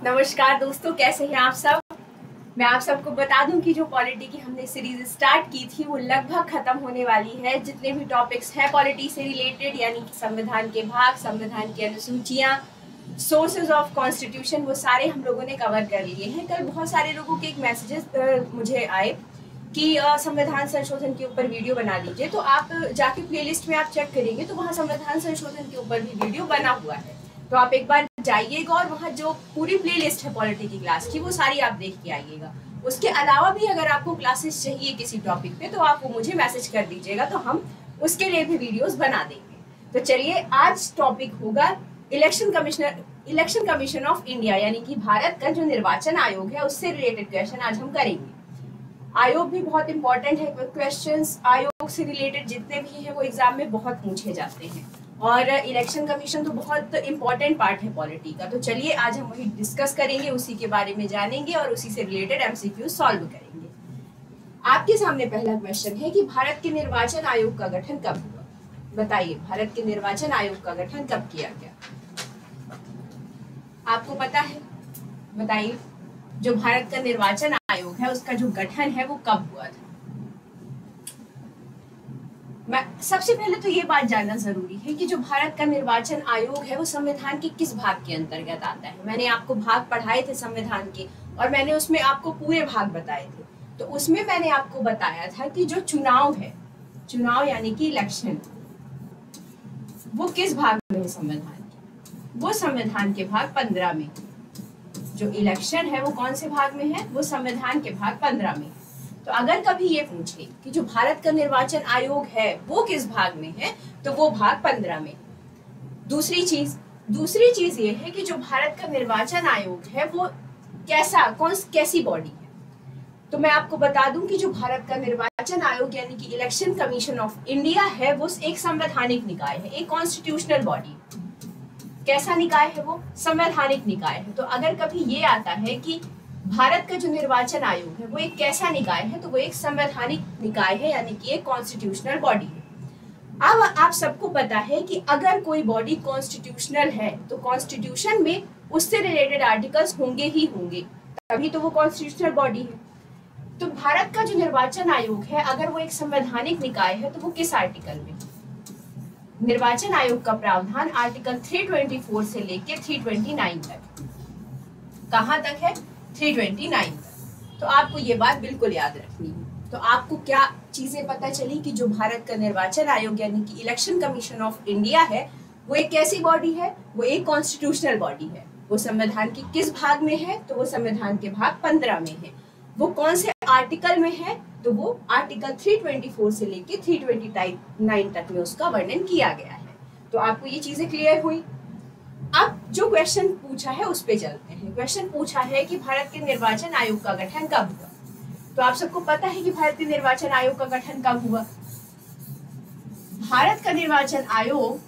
नमस्कार दोस्तों, कैसे हैं आप सब। मैं आप सबको बता दूं कि जो पॉलिटी की हमने सीरीज स्टार्ट की थी वो लगभग खत्म होने वाली है। जितने भी टॉपिक्स हैं पॉलिटी से रिलेटेड, यानी कि संविधान के भाग, संविधान की अनुसूचियां, सोर्सेज ऑफ कॉन्स्टिट्यूशन, वो सारे हम लोगों ने कवर कर लिए हैं। कल बहुत सारे लोगों के एक मैसेजेस मुझे आए कि संविधान संशोधन के ऊपर वीडियो बना दीजिए, तो आप जाके प्लेलिस्ट में आप चेक करेंगे तो वहाँ संविधान संशोधन के ऊपर भी वीडियो बना हुआ है। तो आप एक बार जाइएगा और वहाँ जो पूरी प्लेलिस्ट है पॉलिटी की क्लास की वो सारी आप देख के आइएगा। उसके अलावा भी अगर आपको क्लासेस चाहिए किसी टॉपिक पे तो आप वो मुझे मैसेज कर दीजिएगा, तो हम उसके लिए भी वीडियोस बना देंगे। तो चलिए, आज टॉपिक होगा इलेक्शन कमीशन ऑफ इंडिया, यानी कि भारत का जो निर्वाचन आयोग है उससे रिलेटेड क्वेश्चन आज हम करेंगे। आयोग भी बहुत इंपॉर्टेंट है, क्वेश्चंस आयोग से रिलेटेड जितने भी हैं वो एग्जाम में बहुत पूछे जाते हैं, और इलेक्शन कमीशन तो बहुत इंपॉर्टेंट पार्ट है पॉलिटी का। तो चलिए, आज हम वही डिस्कस करेंगे, उसी के बारे में जानेंगे और उसी से रिलेटेड एमसीक्यू सॉल्व करेंगे। आपके सामने पहला क्वेश्चन है कि भारत के निर्वाचन आयोग का गठन कब हुआ। बताइए, भारत के निर्वाचन आयोग का गठन कब किया गया? आपको पता है? बताइए, जो भारत का निर्वाचन आयोग है उसका जो गठन है वो कब हुआ था? मैं सबसे पहले तो ये बात जानना जरूरी है कि जो भारत का निर्वाचन आयोग है वो संविधान के किस भाग के अंतर्गत आता है। मैंने आपको भाग पढ़ाए थे संविधान के और मैंने उसमें आपको पूरे भाग बताए थे। तो उसमें मैंने आपको बताया था कि जो चुनाव है, चुनाव यानी कि इलेक्शन, वो किस भाग में है संविधान के? वो संविधान के भाग 15 में। जो इलेक्शन है वो कौन से भाग में है? वो संविधान के भाग 15 में। तो अगर कभी ये पूछे कि जो भारत का निर्वाचन आयोग है वो किस भाग में है, तो वो भाग 15 में। दूसरी चीज ये है कि जो भारत का निर्वाचन आयोग है वो कैसी बॉडी है। तो मैं आपको बता दूं कि जो भारत का निर्वाचन आयोग यानी कि इलेक्शन कमीशन ऑफ इंडिया है वो एक संवैधानिक निकाय है, एक कॉन्स्टिट्यूशनल बॉडी। कैसा निकाय है वो? संवैधानिक निकाय है। तो अगर कभी ये आता है कि भारत का जो निर्वाचन आयोग है वो एक कैसा निकाय है, तो वो एक संवैधानिक निकाय है, यानी कि एक कॉन्स्टिट्यूशनल बॉडी है। अब आप सबको पता है कि अगर कोई बॉडी कॉन्स्टिट्यूशनल है तो कॉन्स्टिट्यूशन में उससे रिलेटेड आर्टिकल्स होंगे ही होंगे, तभी तो वो कॉन्स्टिट्यूशनल बॉडी है। तो भारत का जो निर्वाचन आयोग है अगर वो एक संवैधानिक निकाय है तो वो किस आर्टिकल में? निर्वाचन आयोग का प्रावधान आर्टिकल 324 से लेके 329 तक। कहाँ तक है? 329 तक। तो आपको ये बात बिल्कुल याद रखनी है। तो आपको क्या चीजें पता चली कि जो भारत का निर्वाचन आयोग यानी कि इलेक्शन कमीशन ऑफ इंडिया है वो एक कैसी बॉडी है? वो एक कॉन्स्टिट्यूशनल बॉडी है। वो संविधान के किस भाग में है? तो वो संविधान के भाग 15 में है। वो कौन से आर्टिकल में है? तो वो आर्टिकल 324 से लेके 329 तक में उसका वर्णन किया गया है। तो आपको ये चीजें क्लियर हुई। अब जो क्वेश्चन पूछा है उस पे चलते हैं। क्वेश्चन पूछा है कि भारत के निर्वाचन आयोग का गठन कब हुआ। तो आप सबको पता है कि भारत के निर्वाचन आयोग का गठन कब हुआ। भारत का निर्वाचन आयोग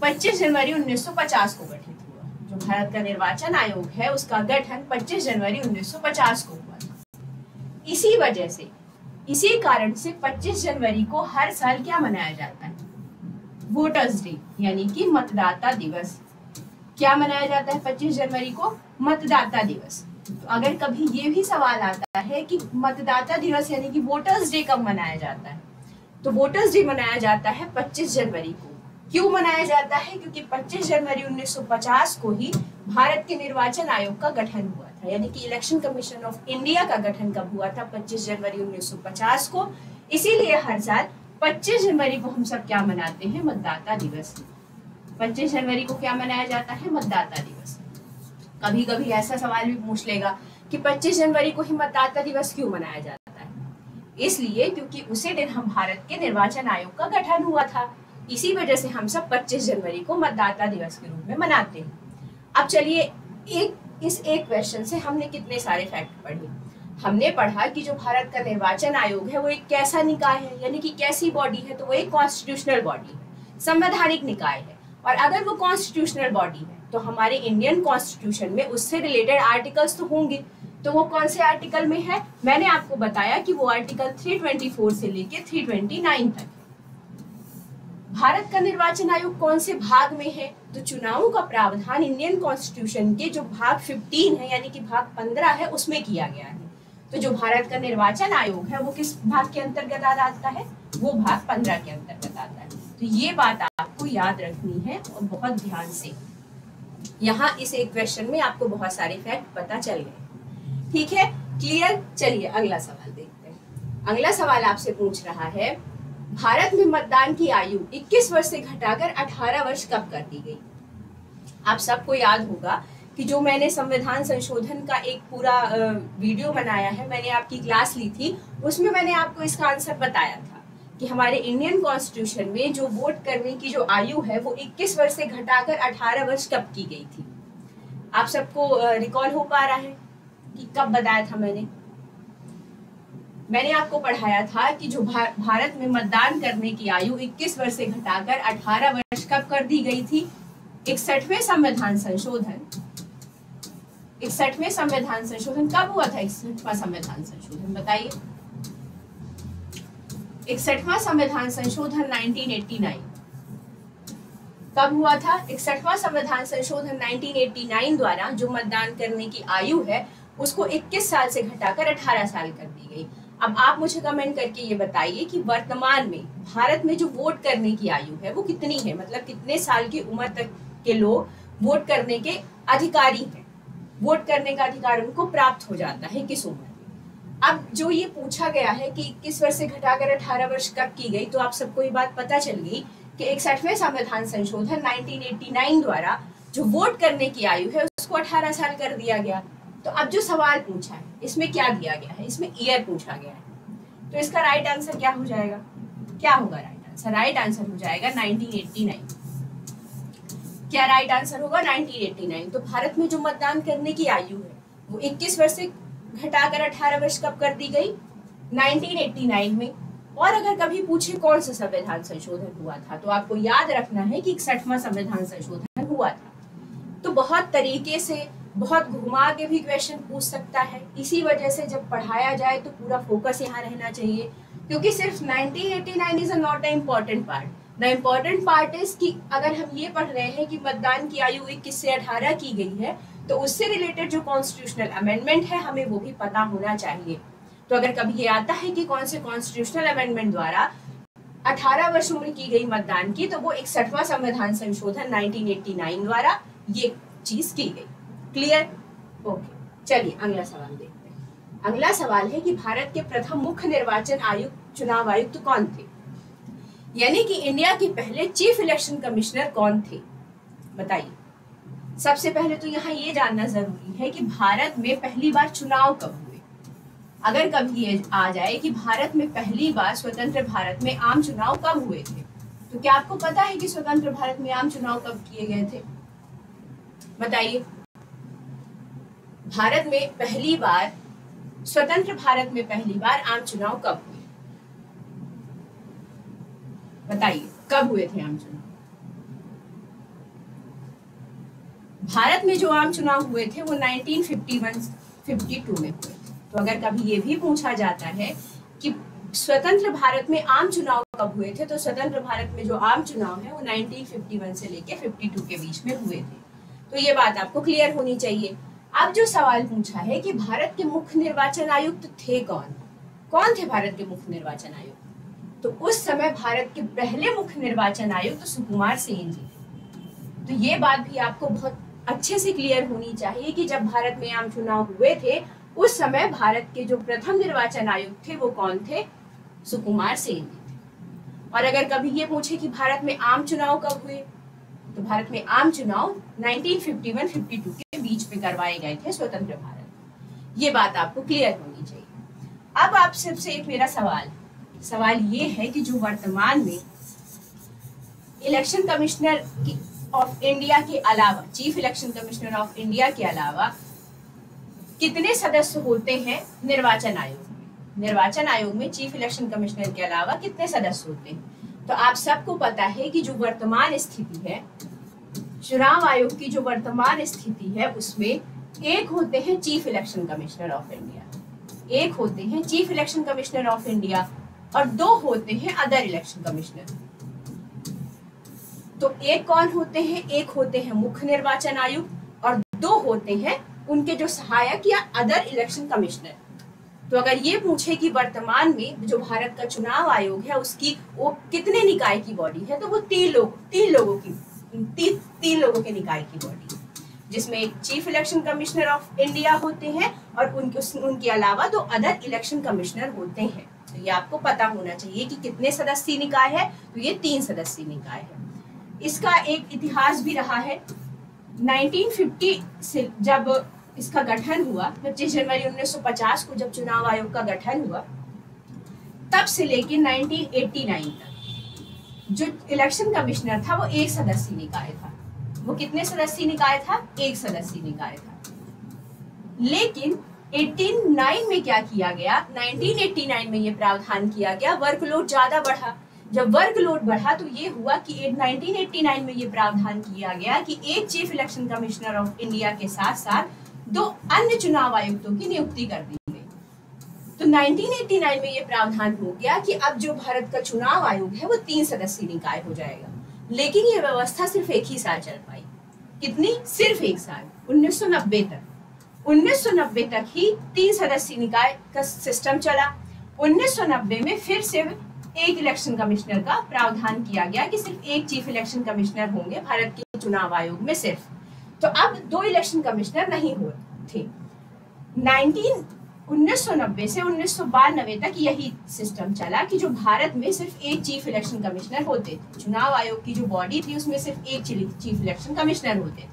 25 जनवरी 1950 को गठित हुआ। जो भारत का निर्वाचन आयोग है उसका गठन 25 जनवरी 1950 को हुआ था। इसी वजह से, इसी कारण से 25 जनवरी को हर साल क्या मनाया जाता है? वोटर्स डे, यानी कि मतदाता दिवस। क्या मनाया जाता है 25 जनवरी को? मतदाता दिवस। तो अगर कभी ये भी सवाल आता है कि मतदाता दिवस यानी कि वोटर्स डे कब मनाया जाता है, तो वोटर्स डे मनाया जाता है 25 जनवरी को। क्यों मनाया जाता है? क्योंकि 25 जनवरी 1950 को ही भारत के निर्वाचन आयोग का गठन हुआ था, यानी कि इलेक्शन कमीशन ऑफ इंडिया का गठन कब हुआ था? 25 जनवरी 1950 को। इसीलिए हर साल 25 जनवरी को हम सब क्या मनाते हैं? मतदाता दिवस। 25 जनवरी को क्या मनाया जाता है? मतदाता दिवस। कभी कभी ऐसा सवाल भी पूछ लेगा कि 25 जनवरी को ही मतदाता दिवस क्यों मनाया जाता है? इसलिए क्योंकि उसी दिन हम भारत के निर्वाचन आयोग का गठन हुआ था। इसी वजह से हम सब 25 जनवरी को मतदाता दिवस के रूप में मनाते हैं। अब चलिए, इस एक क्वेश्चन से हमने कितने सारे फैक्ट पढ़े। हमने पढ़ा कि जो भारत का निर्वाचन आयोग है वो एक कैसा निकाय है, यानी कि कैसी बॉडी है? तो वो एक कॉन्स्टिट्यूशनल बॉडी है, संवैधानिक निकाय है। और अगर वो कॉन्स्टिट्यूशनल बॉडी है तो हमारे इंडियन कॉन्स्टिट्यूशन में उससे रिलेटेड आर्टिकल्स तो होंगे। तो वो कौन से आर्टिकल में है? मैंने आपको बताया कि वो आर्टिकल 324 से लेके 329 तक। भारत का निर्वाचन आयोग कौन से भाग में है? तो चुनावों का प्रावधान इंडियन कॉन्स्टिट्यूशन के जो भाग 15 है यानी कि भाग 15 है उसमें किया गया है। तो जो भारत का निर्वाचन आयोग है वो किस भाग के अंतर्गत आता है? वो भाग 15 के अंतर्गत आता है। तो ये बात आपको याद रखनी है और बहुत ध्यान से। यहाँ इस एक क्वेश्चन में आपको बहुत सारे फैक्ट पता चल गए। ठीक है, क्लियर? चलिए अगला सवाल देखते हैं। अगला सवाल आपसे पूछ रहा है, भारत में मतदान की आयु 21 वर्ष से घटाकर 18 वर्ष कब कर दी गई? आप सबको याद होगा कि जो मैंने संविधान संशोधन का एक पूरा वीडियो बनाया है, मैंने आपकी क्लास ली थी, उसमें मैंने आपको इसका आंसर बताया था कि हमारे इंडियन कॉन्स्टिट्यूशन में जो वोट करने की जो आयु है वो 21 वर्ष से घटाकर 18 वर्ष कब की गई थी। आप सबको रिकॉल हो पा रहा है कि कब बताया था? मैंने आपको पढ़ाया था कि जो भारत में मतदान करने की आयु 21 वर्ष से घटाकर 18 वर्ष कब कर दी गई थी? 61वें संविधान संशोधन। 61वें संविधान संशोधन कब हुआ था? 61वां संविधान संशोधन बताइए। 61वां संविधान संशोधन 1989 कब हुआ था? 61वां संविधान संशोधन 1989 द्वारा जो मतदान करने की आयु है उसको 21 साल से घटाकर 18 साल कर दी गई। अब आप मुझे कमेंट करके ये बताइए कि वर्तमान में भारत में जो वोट करने की आयु है वो कितनी है, मतलब कितने साल की उम्र तक के लोग वोट करने के अधिकारी हैं, वोट करने का अधिकार उनको प्राप्त हो जाता है किस उम्र में। अब जो ये पूछा गया है कि 21 वर्ष से घटाकर 18 वर्ष कब की गई, तो आप सबको ये बात पता चल गई कि 61वें संविधान संशोधन 1989 द्वारा जो वोट करने की आयु है उसको 18 साल कर दिया गया। तो अब जो सवाल पूछा है इसमें क्या दिया गया है? इसमें ईयर पूछा गया है। तो इसका राइट आंसर क्या हो जाएगा? क्या होगा राइट आंसर? राइट आंसर हो जाएगा 1989। क्या राइट आंसर होगा? 1989। तो भारत में जो मतदान करने की आयु है वो 21 वर्ष से घटाकर 18 वर्ष कब कर दी गई? 1989 में। और अगर कभी पूछे कौन सा संविधान संशोधन हुआ था, तो आपको याद रखना है कि 61वां संविधान संशोधन हुआ था। तो बहुत तरीके से, बहुत घुमा के भी क्वेश्चन पूछ सकता है। इसी वजह से जब पढ़ाया जाए तो पूरा फोकस यहाँ रहना चाहिए, क्योंकि सिर्फ 1989 is not the important part. The important part is कि अगर हम ये पढ़ रहे हैं कि मतदान की आयु 21 से 18 की गई है, तो उससे रिलेटेड जो कॉन्स्टिट्यूशनल अमेंडमेंट है हमें वो भी पता होना चाहिए। तो अगर कभी ये आता है कि कौन से कॉन्स्टिट्यूशनल अमेंडमेंट द्वारा 18 वर्ष उम्र की गई मतदान की, तो वो 61वां संविधान संशोधन 1989 द्वारा ये चीज की गई। क्लियर? ओके, चलिए अगला सवाल देखते हैं। अगला सवाल है कि भारत के प्रथम मुख्य निर्वाचन आयुक्त, चुनाव आयुक्त कौन थे? यानी कि इंडिया के पहले चीफ इलेक्शन कमिश्नर कौन थे? बताइए। सबसे पहले तो यहाँ ये जानना जरूरी है कि भारत में पहली बार चुनाव कब हुए। अगर कभी ये आ जाए कि भारत में पहली बार स्वतंत्र भारत में आम चुनाव कब हुए थे, तो क्या आपको पता है कि स्वतंत्र भारत में आम चुनाव कब किए गए थे? बताइए। भारत में पहली बार, स्वतंत्र भारत में पहली बार आम चुनाव कब हुए? बताइए, कब हुए थे आम चुनाव? भारत में जो आम चुनाव हुए थे वो 1951-52 में हुए थे। तो अगर कभी ये भी पूछा जाता है कि स्वतंत्र भारत में आम चुनाव कब हुए थे, तो स्वतंत्र भारत में जो आम चुनाव है वो 1951 से लेके 52 के बीच में हुए थे। तो ये बात आपको क्लियर होनी चाहिए। अब जो सवाल पूछा है कि भारत के मुख्य निर्वाचन आयुक्त थे कौन? कौन थे भारत के मुख्य निर्वाचन आयुक्त? तो उस समय भारत के पहले मुख्य निर्वाचन आयुक्त तो सुकुमार सेन जी थे। तो ये बात भी आपको बहुत अच्छे से क्लियर होनी चाहिए कि जब भारत में आम चुनाव हुए थे उस समय भारत के जो प्रथम निर्वाचन आयुक्त थे वो कौन थे? सुकुमार सेन जी थे। और अगर कभी ये पूछे कि भारत में आम चुनाव कब हुए, तो भारत में आम चुनाव 1951-52 के बीच में करवाए गए थे स्वतंत्र भारत। ये बात आपको क्लियर होनी चाहिए। अब आप सबसे एक मेरा सवाल ये है कि जो वर्तमान में इलेक्शन कमिश्नर ऑफ इंडिया के अलावा, chief election commissioner of India के अलावा कितने सदस्य होते हैं निर्वाचन आयोग में? निर्वाचन आयोग में चीफ इलेक्शन कमिश्नर के अलावा कितने सदस्य होते हैं? तो आप सबको पता है कि जो वर्तमान स्थिति है, चुनाव आयोग की जो वर्तमान स्थिति है उसमें एक होते हैं chief election commissioner of India, एक होते हैं chief election commissioner of India और दो होते हैं अदर इलेक्शन कमिश्नर। तो एक कौन होते हैं, एक होते हैं मुख्य निर्वाचन आयुक्त और दो होते हैं उनके जो सहायक या अदर इलेक्शन कमिश्नर। तो अगर ये पूछे कि वर्तमान में जो भारत का चुनाव आयोग है उसकी वो कितने निकाय की बॉडी है, तो वो तीन लोगों के निकाय की बॉडी, जिसमें एक chief election commissioner of India होते हैं और उनके अलावा दो अदर इलेक्शन कमिश्नर होते हैं। तो ये आपको पता होना चाहिए कि कितने सदस्यीय निकाय है, तो ये 3 सदस्यीय निकाय है। इसका एक इतिहास भी रहा है। 1950 से जब इसका गठन हुआ, 25 जनवरी 1950 को जब चुनाव आयोग का गठन हुआ, तब से लेकर 1989 तक जो इलेक्शन कमिश्नर था वो एक सदस्यीय निकाय था। वो कितने सदस्यीय निकाय था? एक सदस्यीय निकाय था। लेकिन 89 में क्या किया गया, 1989 में ये प्रावधान किया गया, वर्कलोड ज्यादा बढ़ा। जब वर्कलोड बढ़ा तो ये हुआ कि 1989 में ये प्रावधान किया गया कि एक chief election commissioner of India के साथ साथ 2 अन्य चुनाव आयुक्तों की नियुक्ति कर दी गई। तो 1989 में ये प्रावधान हो गया कि अब जो भारत का चुनाव आयोग है वो 3 सदस्यीय निकाय हो जाएगा। लेकिन ये व्यवस्था सिर्फ एक ही साल चल पाई। कितनी? सिर्फ एक साल, 1990 तक। 1990 तक ही 3 सदस्यीय निकाय का सिस्टम चला। 1990 में फिर से एक इलेक्शन कमिश्नर का प्रावधान किया गया कि सिर्फ एक चीफ इलेक्शन कमिश्नर होंगे भारत के चुनाव आयोग में सिर्फ। तो अब 2 इलेक्शन कमिश्नर नहीं हुए थे। 1990 से 1992 तक यही सिस्टम चला कि जो भारत में सिर्फ एक चीफ इलेक्शन कमिश्नर होते थे। चुनाव आयोग की जो बॉडी थी उसमें सिर्फ एक चीफ इलेक्शन कमिश्नर होते थे।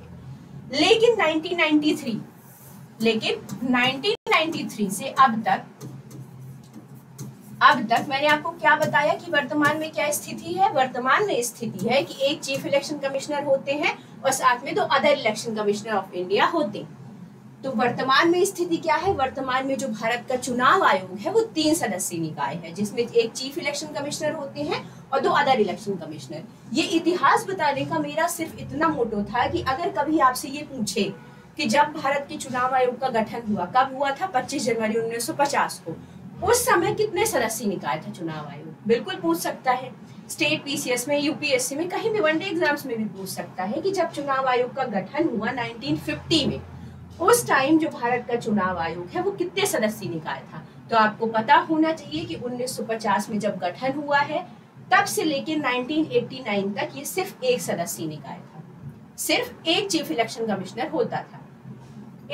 लेकिन 1993 से अब तक मैंने आपको क्या बताया कि वर्तमान में क्या स्थिति है। वर्तमान में स्थिति है कि एक चीफ इलेक्शन कमिश्नर होते हैं और साथ में 2 other election commissioner of India होते हैं। तो वर्तमान में स्थिति क्या है? वर्तमान में जो भारत का चुनाव आयोग है वो 3 सदस्यीय निकाय है, जिसमें एक चीफ इलेक्शन कमिश्नर होते हैं और 2 अदर इलेक्शन कमिश्नर। ये इतिहास बताने का मेरा सिर्फ इतना मोटो था कि अगर कभी आपसे ये पूछे कि जब भारत के चुनाव आयोग का गठन हुआ, कब हुआ था? 25 जनवरी 1950 को। उस समय कितने सदस्यीय निकाय था चुनाव आयोग? बिल्कुल पूछ सकता है। स्टेट पीसीएस में, यूपीएससी में, कहीं भी वनडे एग्जाम्स में भी पूछ सकता है कि जब चुनाव आयोग का गठन हुआ 1950 में, उस टाइम जो भारत का चुनाव आयोग है वो कितने सदस्यीय निकाय था। तो आपको पता होना चाहिए कि 1950 में जब गठन हुआ है तब से लेकर 1989 तक ये सिर्फ एक सदस्यीय निकाय था, सिर्फ एक चीफ इलेक्शन कमिश्नर होता था।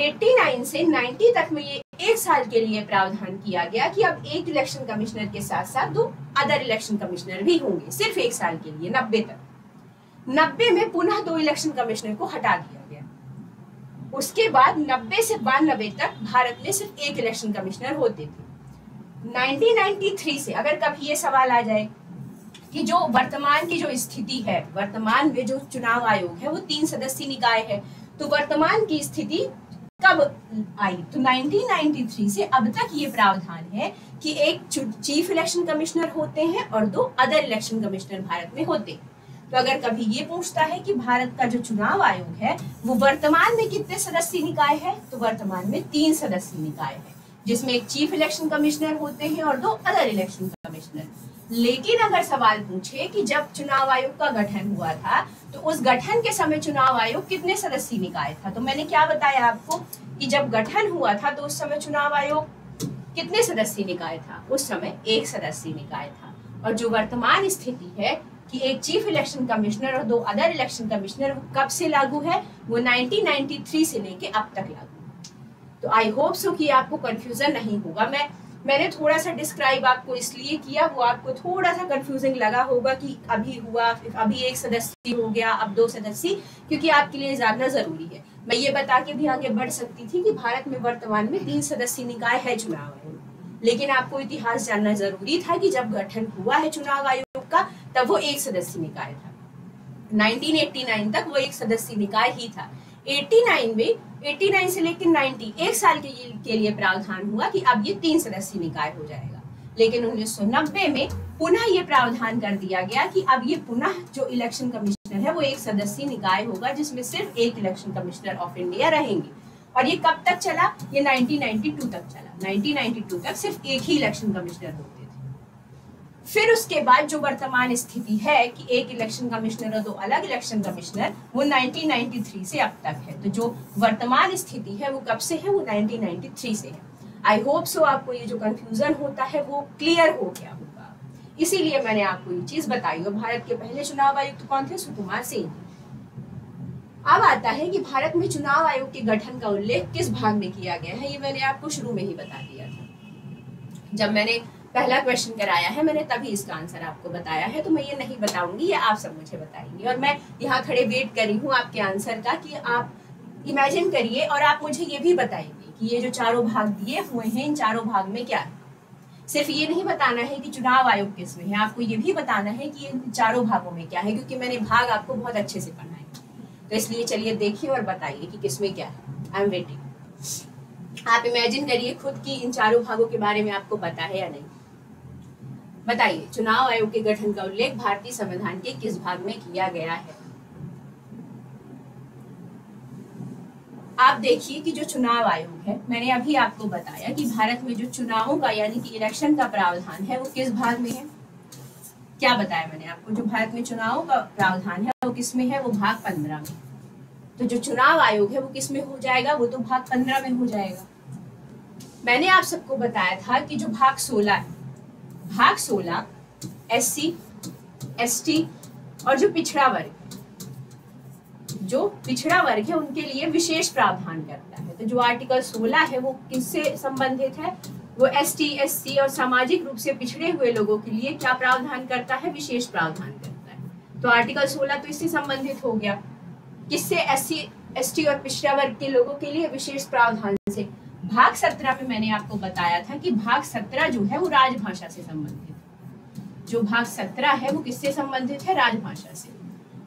89 से 90 तक में ये एक साल के लिए प्रावधान किया गया कि अब एक इलेक्शन कमिश्नर के साथ साथ 2 अदर इलेक्शन कमिश्नर भी होंगे, सिर्फ एक साल के लिए, 90 तक। 90 में पुनः 2 इलेक्शन कमिश्नर को हटा दिया गया। उसके बाद 90 से 92 तक भारत में सिर्फ एक इलेक्शन कमिश्नर होते थे। 1993 से अगर कभी ये सवाल आ जाए कि जो वर्तमान की जो स्थिति है, वर्तमान में जो चुनाव आयोग है वो 3 सदस्यीय निकाय है, तो वर्तमान की स्थिति कब आई? तो 1993 से अब तक ये प्रावधान है कि एक चीफ इलेक्शन कमिश्नर होते हैं और 2 अदर इलेक्शन कमिश्नर भारत में होते हैं। तो अगर कभी ये पूछता है कि भारत का जो चुनाव आयोग है वो वर्तमान में कितने सदस्यीय निकाय है, तो वर्तमान में 3 सदस्यीय निकाय है, जिसमें एक चीफ इलेक्शन कमिश्नर होते हैं और 2 अदर इलेक्शन कमिश्नर। लेकिन अगर सवाल पूछे कि जब चुनाव आयोग का गठन हुआ था तो उस गठन के समय चुनाव आयोग कितने सदस्यीय निकाय था, तो मैंने क्या बताया आपको कि जब गठन हुआ था तो उस समय चुनाव आयोग कितने सदस्यीय निकाय था? उस समय एक सदस्यीय निकाय था। और जो वर्तमान स्थिति है कि एक चीफ इलेक्शन कमिश्नर और 2 अदर इलेक्शन कमिश्नर, वो कब से लागू है? वो 1993 से लेके अब तक लागू है। तो आई होप सो कि आपको कंफ्यूजन नहीं होगा। मैंने थोड़ा सा डिस्क्राइब आपको इसलिए किया, वो आपको थोड़ा सा कंफ्यूजिंग लगा होगा कि अभी एक सदस्य हो गया, अब 2 सदस्य, क्योंकि आपके लिए जानना जरूरी है। मैं ये बता के भी आगे बढ़ सकती थी कि भारत में वर्तमान में 3 सदस्यीय निकाय है चुनाव आयोग, लेकिन आपको इतिहास जानना जरूरी था कि जब गठन हुआ है चुनाव आयोग का तब वो एक सदस्यीय निकाय था। 1989 तक वो एक सदस्यीय निकाय ही था। 89 से लेकर 90 एक साल के लिए प्रावधान हुआ कि अब ये 3 सदस्यीय निकाय हो जाएगा। लेकिन 1990 में पुनः ये प्रावधान कर दिया गया कि अब ये पुनः जो इलेक्शन कमिश्नर है वो एक सदस्यीय निकाय होगा, जिसमें सिर्फ एक इलेक्शन कमिश्नर ऑफ इंडिया रहेंगे। और ये कब तक चला? ये 1992 तक चला। 1992 तक सिर्फ एक ही इलेक्शन कमिश्नर होते थे। फिर उसके बाद जो वर्तमान स्थिति है कि एक इलेक्शन कमिश्नर और 2 अलग इलेक्शन कमिश्नर, वो 1993 से अब तक है। तो जो वर्तमान स्थिति है वो कब से है? वो 1993 से है। आई होप सो आपको ये जो कंफ्यूजन होता है वो क्लियर हो गया होगा, इसीलिए मैंने आपको ये चीज बताई। और भारत के पहले चुनाव आयुक्त कौन थे? सुकुमार सिंह। अब आता है कि भारत में चुनाव आयोग के गठन का उल्लेख किस भाग में किया गया है। ये मैंने आपको शुरू में ही बता दिया था, जब मैंने पहला क्वेश्चन कराया है मैंने तभी इसका आंसर आपको बताया है। तो मैं ये नहीं बताऊंगी, ये आप सब मुझे बताएंगे। और मैं यहाँ खड़े वेट कर रही हूँ आपके आंसर का कि आप इमेजिन करिए और आप मुझे ये भी बताएंगे कि ये जो चारों भाग दिए हुए हैं इन चारों भाग में क्या है। सिर्फ ये नहीं बताना है कि चुनाव आयोग किसमें है, आपको ये भी बताना है कि इन चारों भागों में क्या है, क्योंकि मैंने भाग आपको बहुत अच्छे से पढ़ा है। तो इसलिए चलिए देखिए और बताइए कि किसमें क्या है। I am waiting. आप इमेजिन करिए खुद की इन चारों भागों के बारे में आपको पता है या नहीं। बताइए, चुनाव आयोग के गठन का उल्लेख भारतीय संविधान के किस भाग में किया गया है? आप देखिए कि जो चुनाव आयोग है, मैंने अभी आपको बताया कि भारत में जो चुनावों का यानी कि इलेक्शन का प्रावधान है वो किस भाग में है। क्या बताया मैंने आपको? जो भारत में चुनावों का प्रावधान है वो किस में है? वो भाग 15 में। तो जो चुनाव आयोग है वो किस में हो जाएगा? वो तो भाग 15 में हो जाएगा। मैंने आप सबको बताया था कि जो भाग 16 है, भाग 16 SC, ST और जो पिछड़ा वर्ग, जो पिछड़ा वर्ग है उनके लिए विशेष प्रावधान करता है। तो जो आर्टिकल 16 है वो किससे संबंधित है? वो ST, SC और सामाजिक रूप से पिछड़े हुए लोगों के लिए क्या प्रावधान करता है? विशेष प्रावधान करता है। तो आर्टिकल 16 तो इससे संबंधित हो गया। किससे? SC, ST और पिछड़ा वर्ग के लोगों के लिए विशेष प्रावधान से। भाग 17 में मैंने आपको बताया था कि भाग 17 जो है वो राजभाषा से संबंधित है। जो भाग 17 है वो किससे संबंधित है? राजभाषा से।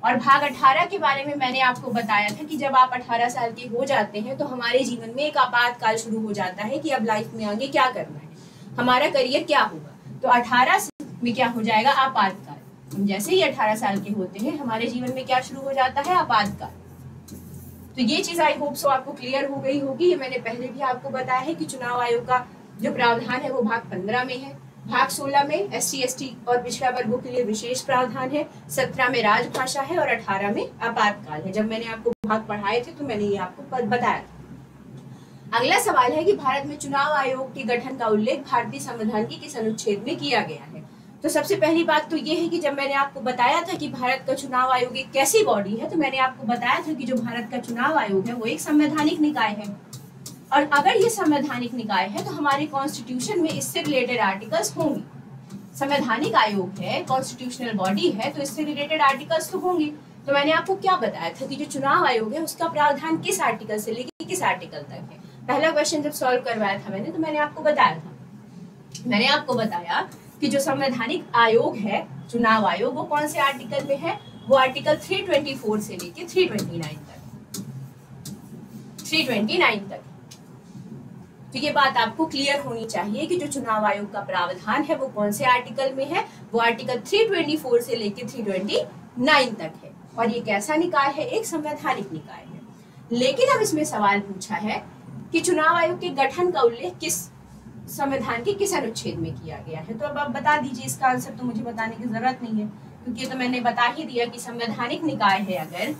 और भाग 18 के बारे में मैंने आपको बताया था कि जब आप 18 साल के हो जाते हैं तो हमारे जीवन में एक आपातकाल शुरू हो जाता है कि अब लाइफ में आगे क्या करना है, हमारा करियर क्या होगा। तो 18 में क्या हो जाएगा? आपातकाल। हम जैसे ही 18 साल के होते हैं हमारे जीवन में क्या शुरू हो जाता है? आपातकाल। तो ये चीज आई होप सो आपको क्लियर हो गई होगी। ये मैंने पहले भी आपको बताया है कि चुनाव आयोग का जो प्रावधान है वो भाग 15 में है। भाग 16 में SC, ST और पिछड़ा वर्गों के लिए विशेष प्रावधान है, 17 में राजभाषा है और 18 में आपातकाल है। जब मैंने आपको भाग पढ़ाए थे तो मैंने ये आपको बताया था। अगला सवाल है कि भारत में चुनाव आयोग के गठन का उल्लेख भारतीय संविधान के किस अनुच्छेद में किया गया है। तो सबसे पहली बात तो ये है कि जब मैंने आपको बताया था कि भारत का चुनाव आयोग एक कैसी बॉडी है, तो मैंने आपको बताया था कि जो भारत का चुनाव आयोग है वो एक संवैधानिक निकाय है। और अगर ये संवैधानिक निकाय है तो हमारे कॉन्स्टिट्यूशन में इससे रिलेटेड आर्टिकल्स होंगे। संवैधानिक आयोग है, कॉन्स्टिट्यूशनल बॉडी है, तो इससे रिलेटेड आर्टिकल्स तो होंगे। तो मैंने आपको क्या बताया था कि जो चुनाव आयोग है उसका प्रावधान किस आर्टिकल से लेकर किस आर्टिकल तक है। पहला क्वेश्चन जब सॉल्व करवाया था मैंने, तो मैंने आपको बताया था, मैंने आपको बताया कि जो संवैधानिक आयोग है, चुनाव आयोग, वो कौन से आर्टिकल में है? वो आर्टिकल 324 से लेके 329 तक, 329 तक। तो ये बात आपको क्लियर होनी चाहिए कि जो चुनाव आयोग का प्रावधान है वो कौन से आर्टिकल में है। वो आर्टिकल 324 से लेके 329 तक है। और ये कैसा निकाय है? एक संवैधानिक निकाय है। लेकिन अब इसमें सवाल पूछा है कि चुनाव आयोग के गठन का उल्लेख किस संविधान के किस अनुच्छेद में किया गया है। तो अब आप बता दीजिए। इसका आंसर तो मुझे बताने की जरूरत नहीं है, क्योंकि तो मैंने बता ही दिया कि संवैधानिक निकाय है अगर,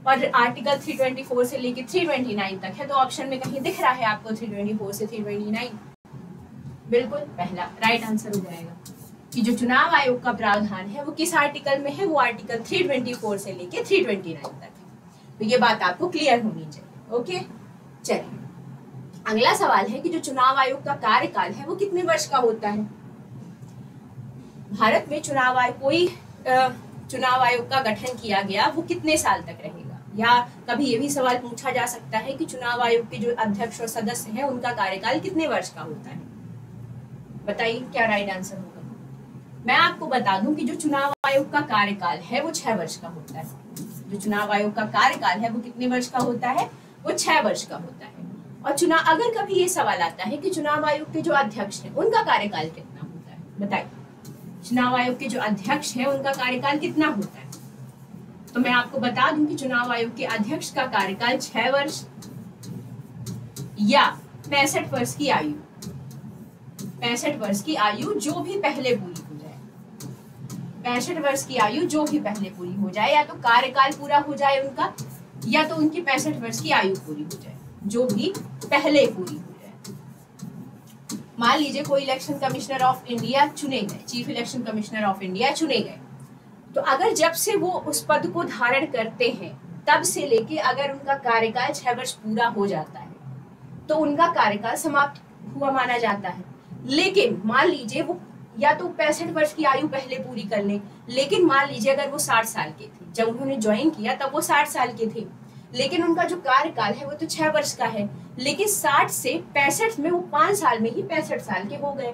और आर्टिकल 324 से लेके 329 तक है, तो ऑप्शन में कहीं दिख रहा है आपको 324 से 329? बिल्कुल पहला राइट आंसर हो जाएगा कि जो चुनाव आयोग का प्रावधान है वो किस आर्टिकल में है। वो आर्टिकल 324 से लेके 329 तक है। तो ये बात आपको क्लियर होनी चाहिए। ओके, चलिए अगला सवाल है कि जो चुनाव आयोग का कार्यकाल है वो कितने वर्ष का होता है। भारत में चुनाव आयोग, कोई चुनाव आयोग का गठन किया गया वो कितने साल तक रहेगा। या कभी ये भी सवाल पूछा जा सकता है कि चुनाव आयोग के जो अध्यक्ष और सदस्य हैं उनका कार्यकाल कितने वर्ष का होता है। बताइए क्या राइट आंसर होगा। मैं आपको बता दूं कि जो चुनाव आयोग का कार्यकाल है वो 6 वर्ष का होता है। जो चुनाव आयोग का कार्यकाल है वो कितने वर्ष का होता है? वो 6 वर्ष का होता है। और चुनाव, अगर कभी ये सवाल आता है कि चुनाव आयोग के जो अध्यक्ष हैं उनका कार्यकाल कितना होता है, बताइए। चुनाव आयोग के जो अध्यक्ष हैं उनका कार्यकाल कितना होता है? तो मैं आपको बता दूं कि चुनाव आयोग के अध्यक्ष का कार्यकाल 6 वर्ष या 65 वर्ष की आयु, 65 वर्ष की आयु जो भी पहले पूरी हो 65 वर्ष की आयु जो भी पहले पूरी हो जाए, या तो कार्यकाल पूरा हो जाए उनका, या तो उनकी 65 वर्ष की आयु पूरी हो जाए, जो भी पहले पूरी हो जाए। मान लीजिए कोई इलेक्शन कमिश्नर ऑफ इंडिया चुने गए, chief election commissioner of India चुने गए, तो अगर जब से वो उस पद को धारण करते हैं तब से लेके अगर उनका कार्यकाल 6 वर्ष पूरा हो जाता है तो उनका कार्यकाल समाप्त हुआ माना जाता है। लेकिन मान लीजिए वो या तो 65 वर्ष की आयु पहले पूरी कर लें, लेकिन मान लीजिए अगर वो 60 साल के थे, जब उन्होंने ज्वाइन किया तब वो 60 साल के थे, लेकिन उनका जो कार्यकाल है वो तो 6 वर्ष का है, लेकिन 60 से 65 में वो 5 साल में ही 65 साल के हो गए,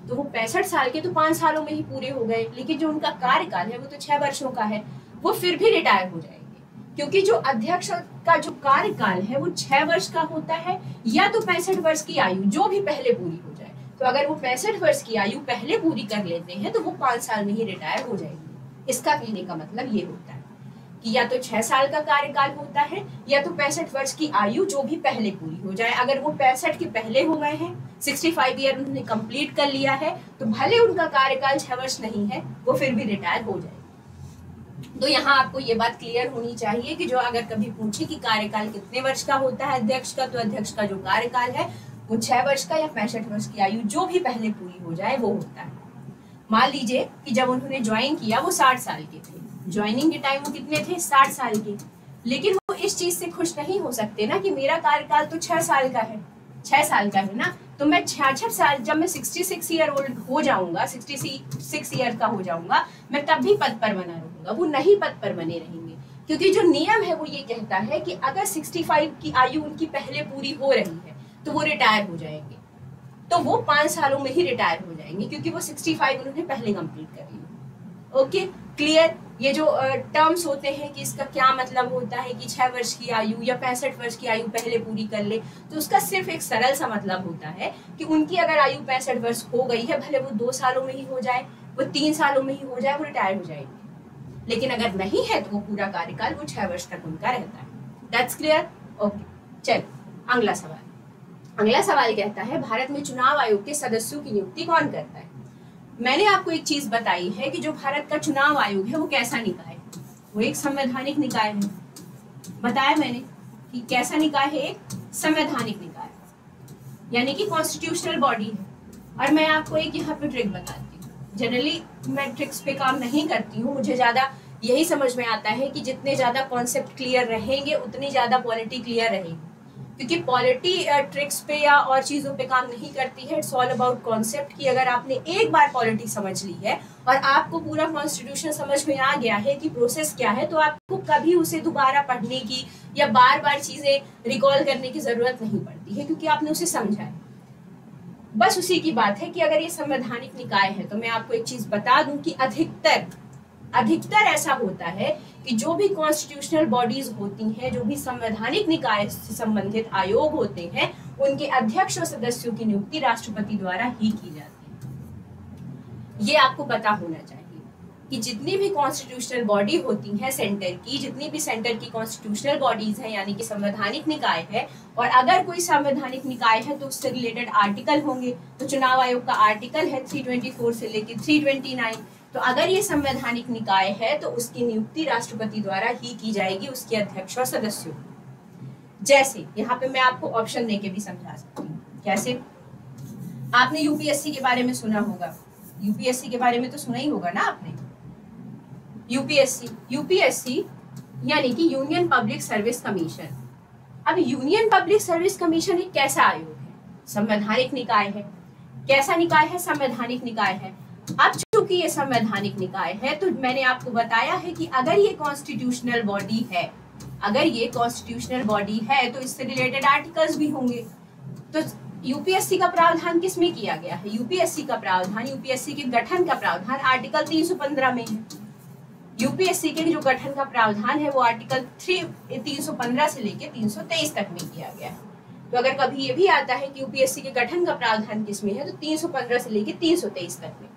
तो वो 65 साल के तो 5 सालों में ही पूरे हो गए, लेकिन जो उनका कार्यकाल है वो तो 6 वर्षों का है, वो फिर भी रिटायर हो जाएंगे, क्योंकि जो अध्यक्ष का जो कार्यकाल है वो 6 वर्ष का होता है, या तो 65 वर्ष की आयु जो भी पहले पूरी हो जाए। तो अगर वो 65 वर्ष की आयु पहले पूरी कर लेते हैं तो वो 5 साल में ही रिटायर हो जाएंगे। इसका कहने का मतलब ये होता है कि या तो 6 साल का कार्यकाल होता है, या तो 65 वर्ष की आयु जो भी पहले पूरी हो जाए। अगर वो 65 के पहले हो गए हैं, 65 ईयर उन्होंने कंप्लीट कर लिया है, तो भले उनका कार्यकाल 6 वर्ष नहीं है, वो फिर भी रिटायर हो जाए। तो यहाँ आपको ये बात क्लियर होनी चाहिए कि जो अगर कभी पूछे कि कार्यकाल कितने वर्ष का होता है अध्यक्ष का, तो अध्यक्ष का जो कार्यकाल है वो 6 वर्ष का या 65 वर्ष की आयु जो भी पहले पूरी हो जाए वो होता है। मान लीजिए कि जब उन्होंने ज्वाइन किया वो 60 साल के थे, ज्वाइनिंग के टाइम वो कितने थे, 60 साल के, लेकिन वो इस चीज से खुश नहीं हो सकते ना कि मेरा कार्यकाल तो 6 साल का है, 6 साल का है ना, तो मैं 66 साल, जब मैं 66 ईयर ओल्ड हो जाऊंगा, 66 ईयर का हो जाऊंगा, मैं तब भी पद पर बना रहूंगा। वो नहीं पद पर बने रहेंगे, क्योंकि जो नियम है वो ये कहता है कि अगर 65 की आयु उनकी पहले पूरी हो रही है तो वो रिटायर हो जाएंगे, तो वो 5 सालों में ही रिटायर हो जाएंगे, क्योंकि वो 65 उन्होंने पहले कंप्लीट कर लिया। Okay, clear. ये जो टर्म्स होते हैं कि इसका क्या मतलब होता है कि 6 वर्ष की आयु या 65 वर्ष की आयु पहले पूरी कर ले, तो उसका सिर्फ एक सरल सा मतलब होता है कि उनकी अगर आयु 65 वर्ष हो गई है, भले वो 2 सालों में ही हो जाए, वो 3 सालों में ही हो जाए, वो रिटायर हो जाएंगे। लेकिन अगर नहीं है तो वो पूरा कार्यकाल वो 6 वर्ष तक उनका रहता है। That's clear. ओके, चल अगला सवाल। अगला सवाल कहता है भारत में चुनाव आयोग के सदस्यों की नियुक्ति कौन करता है। मैंने आपको एक चीज बताई है कि जो भारत का चुनाव आयोग है वो कैसा निकाय है, वो एक संवैधानिक निकाय है। बताया मैंने कि कैसा निकाय है, एक संवैधानिक निकाय, यानी कि कॉन्स्टिट्यूशनल बॉडी है। और मैं आपको एक यहाँ पे ट्रिक बताती हूँ। जनरली मैं ट्रिक्स पे काम नहीं करती हूँ, मुझे ज्यादा यही समझ में आता है कि जितने ज्यादा कॉन्सेप्ट क्लियर रहेंगे उतनी ज्यादा पॉलिटी क्लियर रहेगी, क्योंकि पॉलिटी ट्रिक्स पे या और चीजों पे काम नहीं करती है। इट्स ऑल अबाउट कॉन्सेप्ट कि अगर आपने एक बार पॉलिटी समझ ली है और आपको पूरा कॉन्स्टिट्यूशन समझ में आ गया है कि प्रोसेस क्या है, तो आपको कभी उसे दोबारा पढ़ने की या बार बार चीजें रिकॉल करने की जरूरत नहीं पड़ती है, क्योंकि आपने उसे समझा है। बस उसी की बात है कि अगर ये संवैधानिक निकाय है तो मैं आपको एक चीज बता दूं कि अधिकतर ऐसा होता है कि जो भी कॉन्स्टिट्यूशनल बॉडीज होती हैं, जो भी संवैधानिक निकाय से संबंधित आयोग होते हैं, उनके अध्यक्ष और सदस्यों की नियुक्ति राष्ट्रपति द्वारा ही की जाती है। ये आपको पता होना चाहिए कि जितनी भी कॉन्स्टिट्यूशनल बॉडी होती है सेंटर की, जितनी भी सेंटर की कॉन्स्टिट्यूशनल बॉडीज हैं यानी कि संवैधानिक निकाय है, और अगर कोई संवैधानिक निकाय है तो उससे रिलेटेड आर्टिकल होंगे। तो चुनाव आयोग का आर्टिकल है 324 से लेकर 329। तो अगर ये संवैधानिक निकाय है तो उसकी नियुक्ति राष्ट्रपति द्वारा ही की जाएगी, उसके अध्यक्ष और सदस्यों। जैसे यहाँ पे मैं आपको ऑप्शन देके भी समझा सकती हूँ। कैसे? आपने यूपीएससी के बारे में सुना होगा, यूपीएससी के बारे में तो सुना ही होगा ना आपने। यूपीएससी यानी कि यूनियन पब्लिक सर्विस कमीशन। अब यूनियन पब्लिक सर्विस कमीशन एक कैसा आयोग है? संवैधानिक निकाय है। कैसा निकाय है? संवैधानिक निकाय है। अब चूंकि ये संवैधानिक निकाय है तो मैंने आपको बताया है कि अगर ये कॉन्स्टिट्यूशनल बॉडी है, तो इससे रिलेटेड आर्टिकल्स भी होंगे। तो यूपीएससी का प्रावधान किस में किया गया है? यूपीएससी के गठन का प्रावधान आर्टिकल 315 में है। यूपीएससी के जो गठन का प्रावधान है वो आर्टिकल 315 से लेके 323 तक में किया गया है। तो अगर कभी ये भी आता है कि यूपीएससी के गठन का प्रावधान किसमें है, तो 315 से लेके 323 तक में।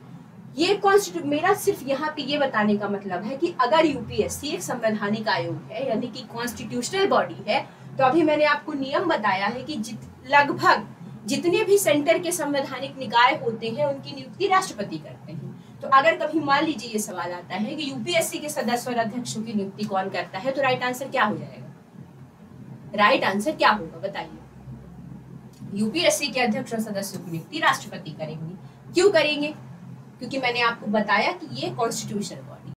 ये मेरा सिर्फ यहाँ पे ये बताने का मतलब है कि अगर यूपीएससी एक संवैधानिक आयोग है यानी कि कॉन्स्टिट्यूशनल बॉडी है, तो अभी मैंने आपको नियम बताया है कि लगभग जितने भी सेंटर के संवैधानिक निकाय होते हैं उनकी नियुक्ति राष्ट्रपति करते हैं। तो अगर कभी मान लीजिए ये सवाल आता है कि यूपीएससी के सदस्य और अध्यक्षों की नियुक्ति कौन करता है, तो राइट आंसर क्या हो जाएगा? राइट आंसर क्या होगा बताइए? यूपीएससी के अध्यक्ष और सदस्यों की नियुक्ति राष्ट्रपति करेंगे। क्यों करेंगे? क्योंकि मैंने आपको बताया कि ये कॉन्स्टिट्यूशनल बॉडी,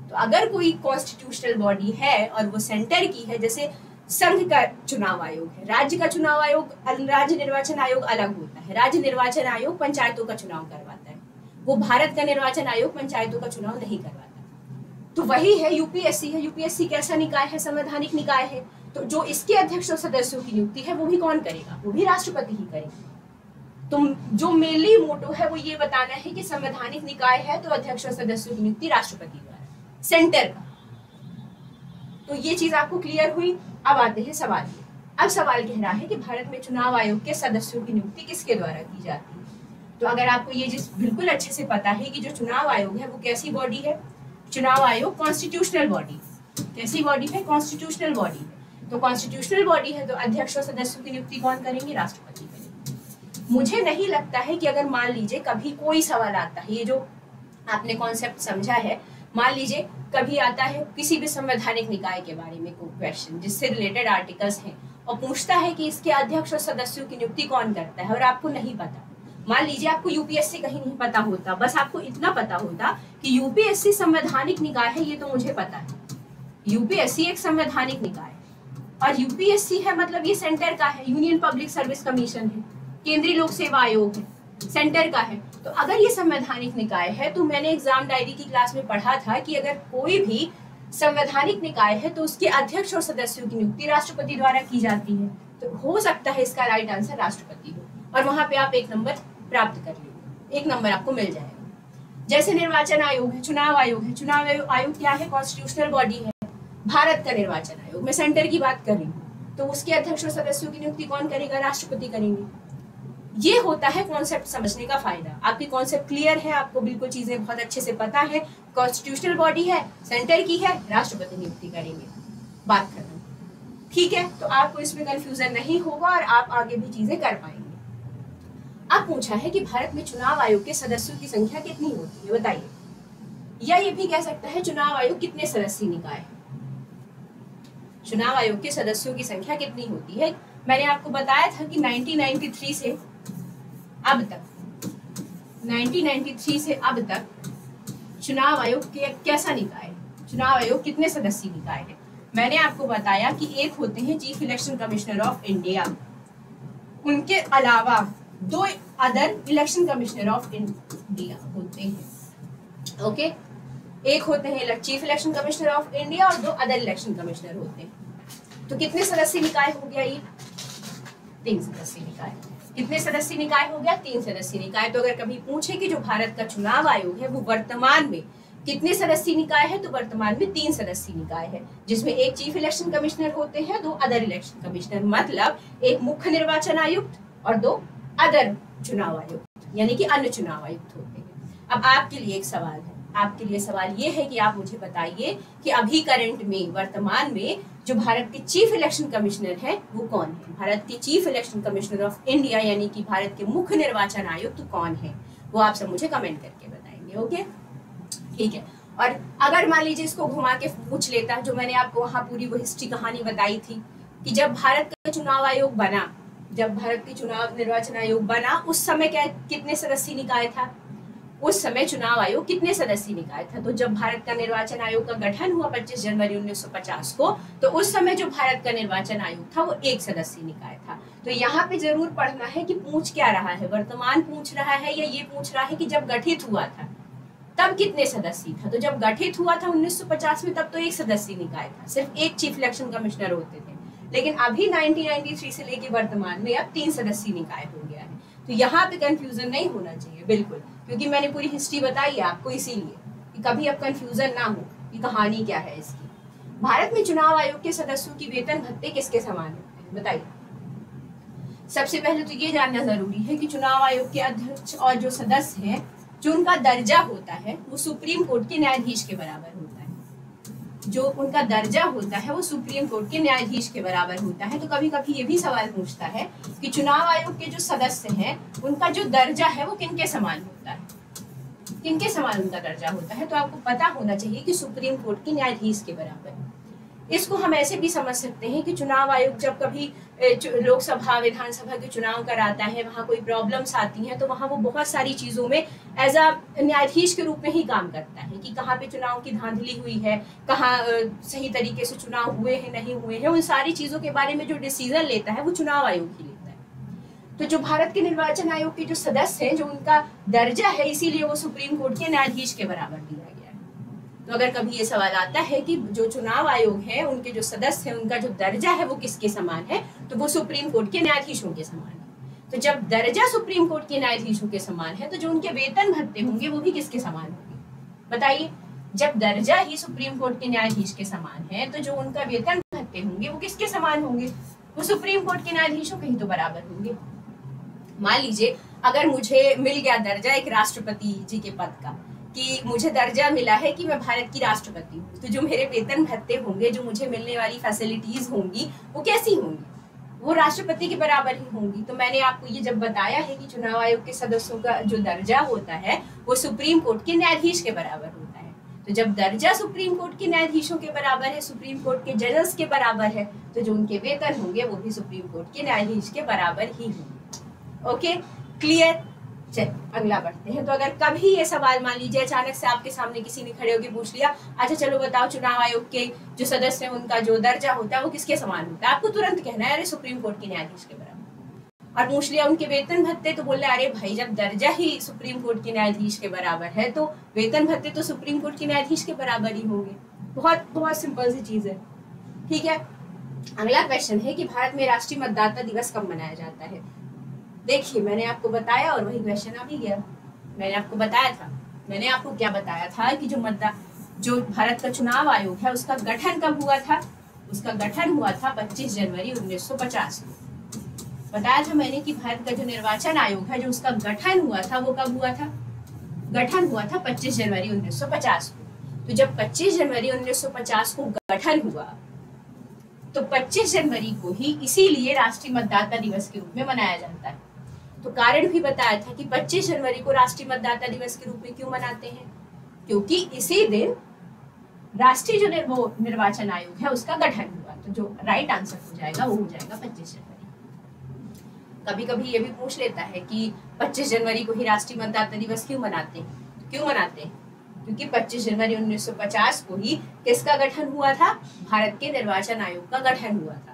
तो अगर कोई कॉन्स्टिट्यूशनल बॉडी है और वो सेंटर की है, जैसे संघ का चुनाव आयोग है, राज्य का चुनाव आयोग, राज्य निर्वाचन आयोग अलग होता है। राज्य निर्वाचन आयोग पंचायतों का चुनाव करवाता है, वो भारत का निर्वाचन आयोग पंचायतों का चुनाव नहीं करवाता। तो वही है यूपीएससी है। यूपीएससी कैसा निकाय है? संवैधानिक निकाय है। तो जो इसके अध्यक्ष और सदस्यों की नियुक्ति है वो भी कौन करेगा? वो भी राष्ट्रपति ही करेगा। तो जो मेनली मोटो है वो ये बताना है कि संवैधानिक निकाय है तो अध्यक्ष और सदस्यों की नियुक्ति राष्ट्रपति द्वारा, सेंटर का। तो ये चीज आपको क्लियर हुई। अब आते हैं सवाल। अब सवाल कह रहा है कि भारत में चुनाव आयोग के सदस्यों की नियुक्ति किसके द्वारा की जाती है? तो अगर आपको ये चीज बिल्कुल अच्छे से पता है कि जो चुनाव आयोग है वो कैसी बॉडी है, चुनाव आयोग कॉन्स्टिट्यूशनल बॉडी। कैसी बॉडी है? कॉन्स्टिट्यूशनल बॉडी है। तो कॉन्स्टिट्यूशनल बॉडी है तो अध्यक्ष और सदस्यों की नियुक्ति कौन करेंगे? राष्ट्रपति करेंगे। मुझे नहीं लगता है कि अगर मान लीजिए कभी कोई सवाल आता है, ये जो आपने कॉन्सेप्ट समझा है, मान लीजिए कभी आता है किसी भी संवैधानिक निकाय के बारे में कोई क्वेश्चन जिससे रिलेटेड आर्टिकल्स हैं और पूछता है कि इसके अध्यक्ष और सदस्यों की नियुक्ति कौन करता है और आपको नहीं पता। मान लीजिए आपको यूपीएससी कहीं नहीं पता होता, बस आपको इतना पता होता कि यूपीएससी संवैधानिक निकाय है, ये तो मुझे पता है। यूपीएससी एक संवैधानिक निकाय है और यूपीएससी है मतलब ये सेंटर का है, यूनियन पब्लिक सर्विस कमीशन है, केंद्रीय लोक सेवा आयोग है, सेंटर का है। तो अगर ये संवैधानिक निकाय है तो मैंने एग्जाम डायरी की क्लास में पढ़ा था कि अगर कोई भी संवैधानिक निकाय है तो उसके अध्यक्ष और सदस्यों की नियुक्ति राष्ट्रपति द्वारा की जाती है। तो हो सकता है इसका राइट आंसर राष्ट्रपति हो और वहां पे आप 1 नंबर प्राप्त कर लेंगे, 1 नंबर आपको मिल जाएगा। जैसे निर्वाचन आयोग है, चुनाव आयोग है। चुनाव आयोग क्या है? कॉन्स्टिट्यूशनल बॉडी है, भारत का निर्वाचन आयोग। मैं सेंटर की बात कर रही हूँ, तो उसके अध्यक्ष और सदस्यों की नियुक्ति कौन करेगा? राष्ट्रपति करेंगे। ये होता है कॉन्सेप्ट समझने का फायदा। आपकी कॉन्सेप्ट क्लियर है, आपको बिल्कुल चीजें बहुत अच्छे से पता है। कॉन्स्टिट्यूशनल बॉडी है, सेंटर की है, राष्ट्रपति नियुक्ति करेंगे, बात खत्म। ठीक है, तो आपको इसमें कंफ्यूजन नहीं होगा और आप आगे भी चीजें कर पाएंगे। अब पूछा है कि भारत में चुनाव आयोग के सदस्यों की संख्या कितनी होती है, बताइए। या ये भी कह सकता है चुनाव आयोग कितने सदस्यीय निकाय है, चुनाव आयोग के सदस्यों की संख्या कितनी होती है। मैंने आपको बताया था कि 1993 से अब तक, 1993 से अब तक चुनाव आयोग के कैसा निकाय है, चुनाव आयोग कितने सदस्यीय निकाय है। मैंने आपको बताया कि एक होते हैं chief election commissioner of India, उनके अलावा 2 other election commissioner of India होते हैं। ओके, एक होते हैं chief election commissioner of India और 2 अदर इलेक्शन कमिश्नर होते हैं। तो कितने सदस्यीय निकाय हो गया ये? 3 सदस्यीय निकाय। कितने सदस्यीय निकाय हो गया? 3 सदस्यीय निकाय। तो अगर कभी पूछे कि जो भारत का चुनाव आयोग है वो वर्तमान में कितने सदस्यीय निकाय है, तो वर्तमान में 3 सदस्यीय निकाय है, जिसमें एक चीफ इलेक्शन कमिश्नर होते हैं, 2 अदर इलेक्शन कमिश्नर, मतलब एक मुख्य निर्वाचन आयुक्त और 2 अदर चुनाव आयुक्त, यानी कि अन्य चुनाव आयुक्त होते हैं। अब आपके लिए एक सवाल है, आपके लिए सवाल ये है कि आप मुझे बताइए कि अभी करंट में, वर्तमान में जो भारत के चीफ इलेक्शन कमिश्नर है वो कौन है। भारत के chief election commissioner of India यानी कि भारत के मुख्य निर्वाचन आयुक्त कौन है, वो आप सब मुझे कमेंट करके बताएंगे। ओके, ठीक है। और अगर मान लीजिए इसको घुमा के पूछ लेता, जो मैंने आपको वहाँ पूरी वो हिस्ट्री कहानी बताई थी कि जब भारत का चुनाव आयोग बना, जब भारत के चुनाव निर्वाचन आयोग बना उस समय क्या कितने सदस्यीय निकाय था, उस समय चुनाव आयोग कितने सदस्यीय निकाय था। तो जब भारत का निर्वाचन आयोग का गठन हुआ 25 जनवरी 1950 को, तो उस समय जो भारत का निर्वाचन आयोग था वो 1 सदस्यीय निकाय था। तो यहाँ पे जरूर पढ़ना है कि पूछ क्या रहा है, वर्तमान पूछ रहा है या ये पूछ रहा है कि जब गठित हुआ था तब कितने सदस्यीय था। तो जब गठित हुआ था 1950 में तब तो 1 सदस्यीय निकाय था, सिर्फ 1 चीफ इलेक्शन कमिश्नर होते थे। लेकिन अभी 1993 से लेके वर्तमान में अब 3 सदस्यीय निकाय हो गया है। तो यहाँ पे कंफ्यूजन नहीं होना चाहिए बिल्कुल, क्योंकि मैंने पूरी हिस्ट्री बताई है आपको इसीलिए कि कभी अब कंफ्यूजन ना हो कि कहानी क्या है इसकी। भारत में चुनाव आयोग के सदस्यों की वेतन भत्ते किसके समान होते हैं, बताइए। सबसे पहले तो ये जानना जरूरी है कि चुनाव आयोग के अध्यक्ष और जो सदस्य हैं, जो उनका दर्जा होता है वो सुप्रीम कोर्ट के न्यायाधीश के बराबर होता है। जो उनका दर्जा होता है वो सुप्रीम कोर्ट के न्यायाधीश के बराबर होता है। तो कभी कभी ये भी सवाल पूछता है कि चुनाव आयोग के जो सदस्य हैं उनका जो दर्जा है वो किनके समान होता है। किनके समान उनका दर्जा होता है? तो आपको पता होना चाहिए कि सुप्रीम कोर्ट के न्यायाधीश के बराबर। इसको हम ऐसे भी समझ सकते हैं कि चुनाव आयोग जब कभी लोकसभा विधानसभा के चुनाव कराता है, वहाँ कोई प्रॉब्लम्स आती हैं, तो वहाँ वो बहुत सारी चीज़ों में एज अ न्यायाधीश के रूप में ही काम करता है कि कहाँ पे चुनाव की धांधली हुई है, कहाँ सही तरीके से चुनाव हुए हैं नहीं हुए हैं, उन सारी चीज़ों के बारे में जो डिसीजन लेता है वो चुनाव आयोग ही लेता है। तो जो भारत के निर्वाचन आयोग के जो सदस्य हैं, जो उनका दर्जा है, इसीलिए वो सुप्रीम कोर्ट के न्यायाधीश के बराबर दिया गया है। तो अगर कभी ये सवाल आता है कि जो चुनाव आयोग है, उनके जो सदस्य हैं, उनका जो दर्जा है वो किसके समान है, तो वो सुप्रीम कोर्ट के न्यायाधीशों के समान है। तो जब दर्जा सुप्रीम कोर्ट के न्यायाधीशों के समान है, तो जो उनके वेतन भत्ते होंगे वो भी किसके समान होंगे? बताइए। जब दर्जा ही सुप्रीम कोर्ट के न्यायाधीश के समान है, तो जो उनका वेतन भत्ते होंगे वो किसके समान होंगे? वो सुप्रीम कोर्ट के न्यायाधीशों के ही तो बराबर होंगे। मान लीजिए अगर मुझे मिल गया दर्जा एक राष्ट्रपति जी के पद का, कि मुझे दर्जा मिला है कि मैं भारत की राष्ट्रपति हूँ, तो जो मेरे वेतन भत्ते होंगे, जो मुझे मिलने वाली फैसिलिटीज होंगी, वो कैसी होंगी? वो राष्ट्रपति के बराबर ही होंगी। तो मैंने आपको ये जब बताया है कि चुनाव आयोग के सदस्यों का जो दर्जा होता है वो सुप्रीम कोर्ट के न्यायाधीश के बराबर होता है। तो जब दर्जा सुप्रीम कोर्ट के न्यायाधीशों के बराबर है, सुप्रीम कोर्ट के जजेस के बराबर है, तो जो उनके वेतन होंगे वो भी सुप्रीम कोर्ट के न्यायाधीश के बराबर ही होंगे। Okay, clear? चलिए अगला बढ़ते हैं। तो अगर कभी ये सवाल मान लीजिए अचानक से आपके सामने किसी ने खड़े होकर पूछ लिया, अच्छा चलो बताओ चुनाव आयोग के जो सदस्य हैं उनका जो दर्जा होता है वो किसके समान होता है? आपको तुरंत कहना है अरे सुप्रीम कोर्ट के न्यायाधीश के बराबर। और पूछ लिया उनके वेतन भत्ते, तो बोल रहे अरे भाई जब दर्जा ही सुप्रीम कोर्ट के न्यायाधीश के बराबर है तो वेतन भत्ते तो सुप्रीम कोर्ट के न्यायाधीश के बराबर ही होंगे। बहुत बहुत सिंपल सी चीज है। ठीक है, अगला क्वेश्चन है कि भारत में राष्ट्रीय मतदाता दिवस कब मनाया जाता है? देखिए मैंने आपको बताया और वही क्वेश्चन आ भी गया। मैंने आपको बताया था, मैंने आपको क्या बताया था कि जो भारत का चुनाव आयोग है उसका गठन कब हुआ था? उसका गठन हुआ था 25 जनवरी 1950 को। बताया था मैंने कि भारत का जो निर्वाचन आयोग है जो उसका गठन हुआ था वो कब हुआ था? गठन हुआ था 25 जनवरी 1950 को। तो जब 25 जनवरी 1950 को गठन हुआ तो 25 जनवरी को ही इसीलिए राष्ट्रीय मतदाता दिवस के रूप में मनाया जाता है। तो कारण भी बताया था कि 25 जनवरी को राष्ट्रीय मतदाता दिवस के रूप में क्यों मनाते हैं? क्योंकि इसी दिन राष्ट्रीय जो निर्वाचन आयोग है उसका गठन हुआ। तो जो राइट आंसर हो जाएगा वो हो जाएगा 25 जनवरी। कभी कभी ये भी पूछ लेता है कि 25 जनवरी को ही राष्ट्रीय मतदाता दिवस क्यों मनाते हैं? क्यों मनाते हैं? क्योंकि 25 जनवरी 1950 को ही किसका गठन हुआ था? भारत के निर्वाचन आयोग का गठन हुआ था।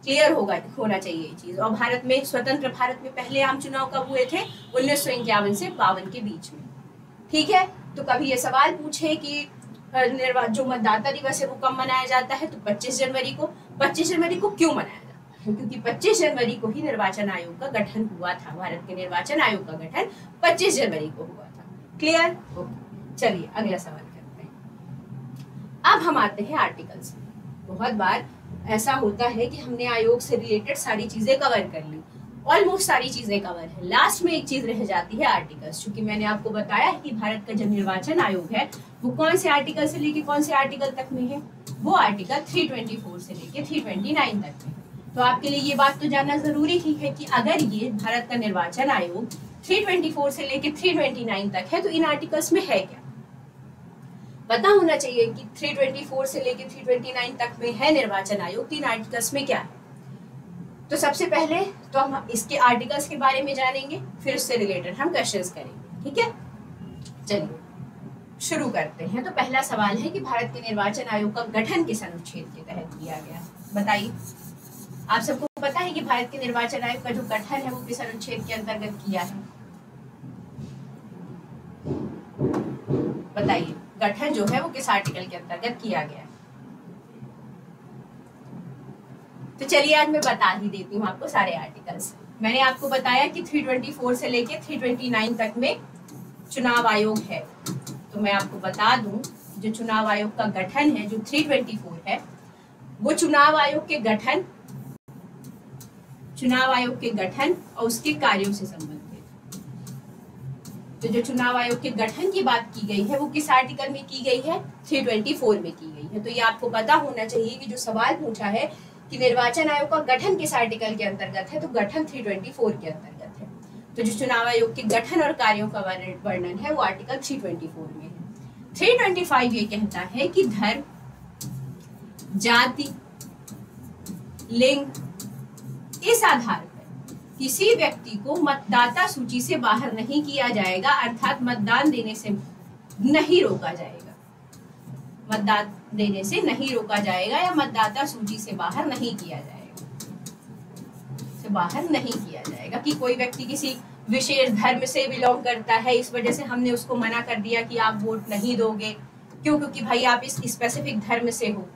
क्लियर होना चाहिए ये चीज। और भारत में स्वतंत्र भारत में पहले आम चुनाव कब हुए थे? 1951 से 52 के बीच में। ठीक है, तो कभी ये सवाल पूछे कि जो मतदाता दिवस है वो कब मनाया जाता है, तो 25 जनवरी को। 25 जनवरी को क्यों मनाया जाता है? क्योंकि 25 जनवरी को ही निर्वाचन आयोग का गठन हुआ था। भारत के निर्वाचन आयोग का गठन 25 जनवरी को हुआ था। क्लियर? चलिए अगला सवाल करते हैं। अब हम आते हैं आर्टिकल्स। बहुत बार ऐसा होता है कि हमने आयोग से रिलेटेड सारी चीजें कवर कर ली, ऑलमोस्ट सारी चीजें कवर है, लास्ट में एक चीज रह जाती है आर्टिकल्स। क्योंकि मैंने आपको बताया है कि भारत का जो निर्वाचन आयोग है वो कौन से आर्टिकल से लेके कौन से आर्टिकल तक में है? वो आर्टिकल 324 से लेके 329 तक में। तो आपके लिए ये बात तो जानना जरूरी ही है कि अगर ये भारत का निर्वाचन आयोग 324 से लेके 329 तक है तो इन आर्टिकल्स में है क्या? पता होना चाहिए कि 324 से लेके 329 तक में है निर्वाचन आयोग, 3 आर्टिकल्स में क्या है। तो सबसे पहले तो हम इसके आर्टिकल्स के बारे में जानेंगे, फिर उससे रिलेटेड हम क्वेश्चंस करेंगे। ठीक है, चलिए शुरू करते हैं। तो पहला सवाल है कि भारत के निर्वाचन आयोग का गठन किस अनुच्छेद के तहत किया गया? बताइए। आप सबको पता है कि भारत के निर्वाचन आयोग का जो गठन है वो किस अनुच्छेद के अंतर्गत किया है? बताइए, गठन जो है वो किस आर्टिकल के अंतर्गत किया गया है? तो चलिए आज मैं बता ही देती हूँ आपको सारे आर्टिकल्स। मैंने आपको बताया कि 324 से लेके 329 तक में चुनाव आयोग है। तो मैं आपको बता दूं जो चुनाव आयोग का गठन है जो 324 है वो चुनाव आयोग के गठन और उसके कार्यों से संबंधित। तो जो चुनाव आयोग के गठन की बात की गई है वो किस आर्टिकल में की गई है? 324 में की गई है। तो ये आपको पता होना चाहिए कि जो सवाल पूछा है कि निर्वाचन आयोग का गठन किस आर्टिकल के अंतर्गत है, तो गठन 324 के अंतर्गत है। तो जो चुनाव आयोग के गठन और कार्यों का वर्णन है वो आर्टिकल 324 में है। 325 ये कहता है कि धर्म, जाति, लिंग इस आधार पर किसी व्यक्ति को मतदाता सूची से बाहर नहीं किया जाएगा, अर्थात मतदान देने से नहीं रोका जाएगा, मतदान देने से नहीं रोका जाएगा या मतदाता सूची से बाहर नहीं किया जाएगा, से बाहर नहीं किया जाएगा कि कोई व्यक्ति किसी विशेष धर्म से बिलोंग करता है, इस वजह से हमने उसको मना कर दिया कि आप वोट नहीं दोगे, क्यों? क्योंकि भाई आप इस स्पेसिफिक धर्म से हो,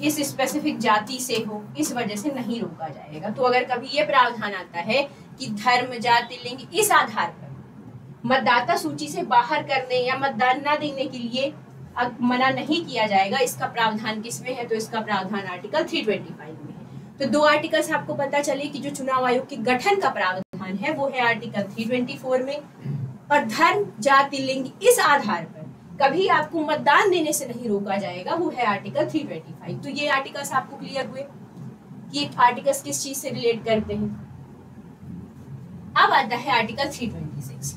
इस स्पेसिफिक जाति से हो, इस वजह से नहीं रोका जाएगा। तो अगर कभी ये प्रावधान आता है कि धर्म, जाति, लिंग इस आधार पर मतदाता सूची से बाहर करने या मतदान न देने के लिए मना नहीं किया जाएगा, इसका प्रावधान किसमें है? तो इसका प्रावधान आर्टिकल 325 में है। तो दो आर्टिकल्स आपको पता चले कि जो चुनाव आयोग के गठन का प्रावधान है वो है आर्टिकल 324 में, और धर्म, जाति, लिंग इस आधार पर कभी आपको मतदान देने से नहीं रोका जाएगा, वो है आर्टिकल 325। तो ये आर्टिकल्स आपको क्लियर हुए कि आर्टिकल्स किस चीज से रिलेट करते हैं। अब आता है आर्टिकल 326।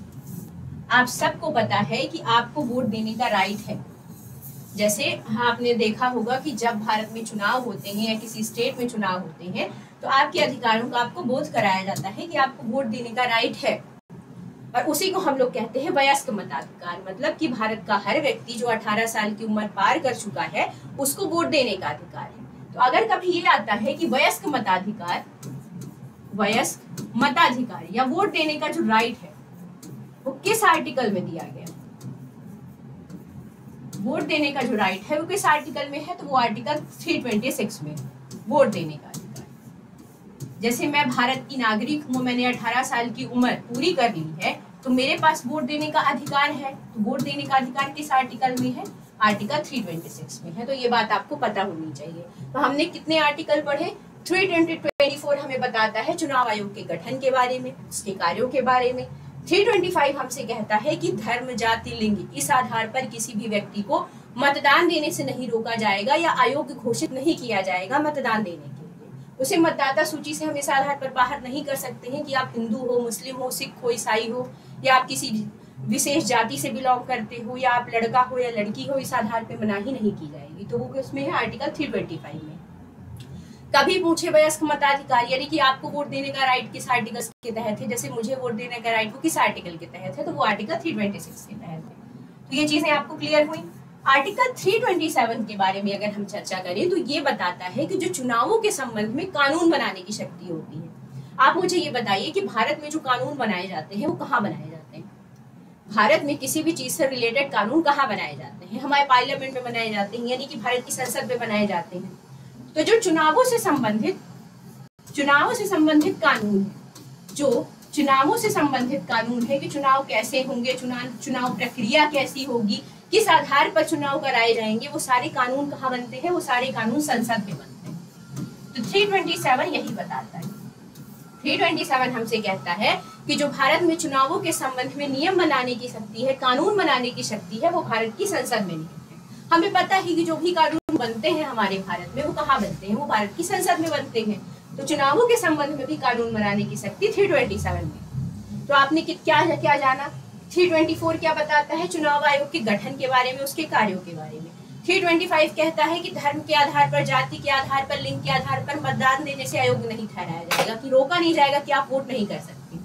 आप सबको पता है कि आपको वोट देने का राइट है। जैसे आपने देखा होगा कि जब भारत में चुनाव होते हैं या किसी स्टेट में चुनाव होते हैं तो आपके अधिकारों का आपको बोध कराया जाता है कि आपको वोट देने का राइट है, और उसी को हम लोग कहते हैं वयस्क मताधिकार। मतलब कि भारत का हर व्यक्ति जो 18 साल की उम्र पार कर चुका है उसको वोट देने का अधिकार है। तो अगर कभी ये आता है कि वयस्क मताधिकार या वोट देने का जो राइट है वो किस आर्टिकल में दिया गया, वोट देने का जो राइट है वो किस आर्टिकल में है, तो वो आर्टिकल 326 में वोट देने का अधिकार। जैसे मैं भारत की नागरिक हूँ, मैंने 18 साल की उम्र पूरी कर ली है, तो मेरे पास वोट देने का अधिकार है। तो वोट देने का अधिकार किस आर्टिकल में है? आर्टिकल 326 में है। तो ये बात आपको पता होनी चाहिए। तो हमने कितने आर्टिकल पढ़े? 324 हमें बताता है चुनाव आयोग के गठन के बारे में, उसके कार्यों के बारे में। 325 हमसे कहता है कि धर्म, जाति, लिंग इस आधार पर किसी भी व्यक्ति को मतदान देने से नहीं रोका जाएगा या अयोग्य घोषित नहीं किया जाएगा मतदान देने के लिए। उसे मतदाता सूची से हम इस आधार पर बाहर नहीं कर सकते हैं कि आप हिंदू हो, मुस्लिम हो, सिख हो, ईसाई हो, या आप किसी विशेष जाति से बिलोंग करते हो, या आप लड़का हो या लड़की हो, इस आधार पर मनाही नहीं की जाएगी। तो वो उसमें है आर्टिकल 325 में। कभी पूछे वयस्क मताधिकार यानी कि आपको वोट देने का राइट किस आर्टिकल के तहत है, जैसे मुझे वोट देने का राइट वो किस आर्टिकल के तहत है, तो वो आर्टिकल 326 के तहत है। तो ये चीजें आपको क्लियर हुई। आर्टिकल 327 के बारे में अगर हम चर्चा करें तो ये बताता है कि जो चुनावों के संबंध में कानून बनाने की शक्ति होती है। आप मुझे ये बताइए कि भारत में जो कानून बनाए जाते हैं वो कहाँ बनाए जाते हैं? भारत में किसी भी चीज से रिलेटेड कानून कहाँ बनाए जाते हैं? हमारे पार्लियामेंट में बनाए जाते हैं, यानी कि भारत की संसद में बनाए जाते हैं। तो जो चुनावों से संबंधित कानून है, जो चुनावों से संबंधित कानून है कि चुनाव कैसे होंगे, चुनाव प्रक्रिया कैसी होगी, किस आधार पर चुनाव कराए जाएंगे, वो सारे कानून कहाँ बनते हैं? वो सारे कानून संसद में बनते हैं। तो 327 यही बताता है। 327 हमसे कहता है कि जो भारत में चुनावों के संबंध में नियम बनाने की शक्ति है, कानून बनाने की शक्ति है, वो भारत की संसद में नहीं है। हमें पता है कि जो भी कानून बनते हैं हमारे भारत में वो कहाँ बनते हैं? वो भारत की संसद में बनते हैं। तो चुनावों के संबंध में भी कानून बनाने की शक्ति 327 में। तो आपने क्या जाना? 324 क्या बताता है? चुनाव आयोग के गठन के बारे में, उसके कार्यों के बारे में। 325 कहता है कि धर्म के आधार पर, जाति के आधार पर, लिंग के आधार पर मतदान देने से अयोग्य नहीं ठहराया जाएगा, कि रोका नहीं जाएगा कि आप वोट नहीं कर सकते।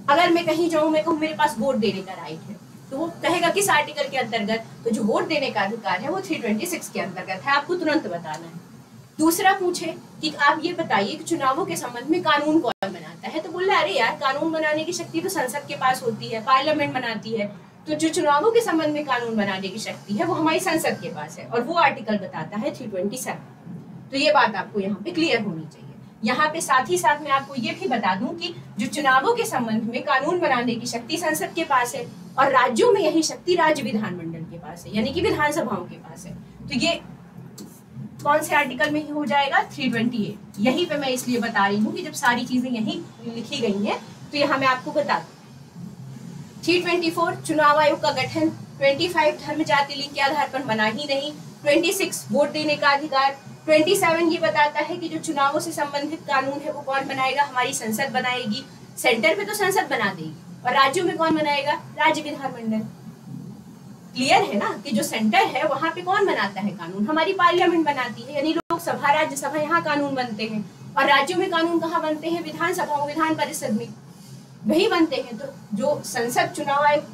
अगर मैं कहीं जाऊं, मैं कहूं मेरे पास वोट देने का राइट है, तो वो कहेगा किस आर्टिकल के अंतर्गत? तो जो वोट देने का अधिकार है वो 326 के अंतर्गत है। आपको तुरंत बताना है। दूसरा पूछे कि आप ये बताइए कि चुनावों के संबंध में कानून कौन बनाता है, तो बोल रहा अरे यार कानून बनाने की शक्ति तो संसद के पास होती है, पार्लियामेंट बनाती है। तो जो चुनावों के संबंध में कानून बनाने की शक्ति है वो हमारी संसद के पास है, और वो आर्टिकल बताता है 327। तो ये बात आपको यहाँ पे क्लियर होनी चाहिए। यहाँ पे साथ ही साथ मैं आपको ये भी बता दूं कि जो चुनावों के संबंध में कानून बनाने की शक्ति संसद के पास है, और राज्यों में यही शक्ति राज्य विधानमंडल के पास है, यानी कि विधानसभाओं के पास है। तो ये कौन से आर्टिकल में हो जाएगा? 328। यहीं पे मैं इसलिए बता रही हूँ कि जब सारी चीजें यहीं लिखी गई हैं तो यहाँ मैं आपको बता दूं। 324 चुनाव आयोग का गठन, 25 धर्म, जाति, लिंग के आधार पर मना ही नहीं, 26 वोट देने का अधिकार, 27 ये बताता है कि जो चुनावों से संबंधित कानून है वो कौन बनाएगा? हमारी संसद बनाएगी। सेंटर पे तो संसद बना देगी और राज्यों में कौन बनाएगा? राज्य विधानमंडल। क्लियर है ना कि जो सेंटर है वहां पे कौन बनाता है कानून? हमारी पार्लियामेंट बनाती है, यानी लोकसभा राज्यसभा यहाँ कानून बनते हैं। और राज्यों में कानून कहाँ बनते हैं? विधानसभाओं विधान परिषद में वही बनते हैं। तो जो संसद चुनाव आयोग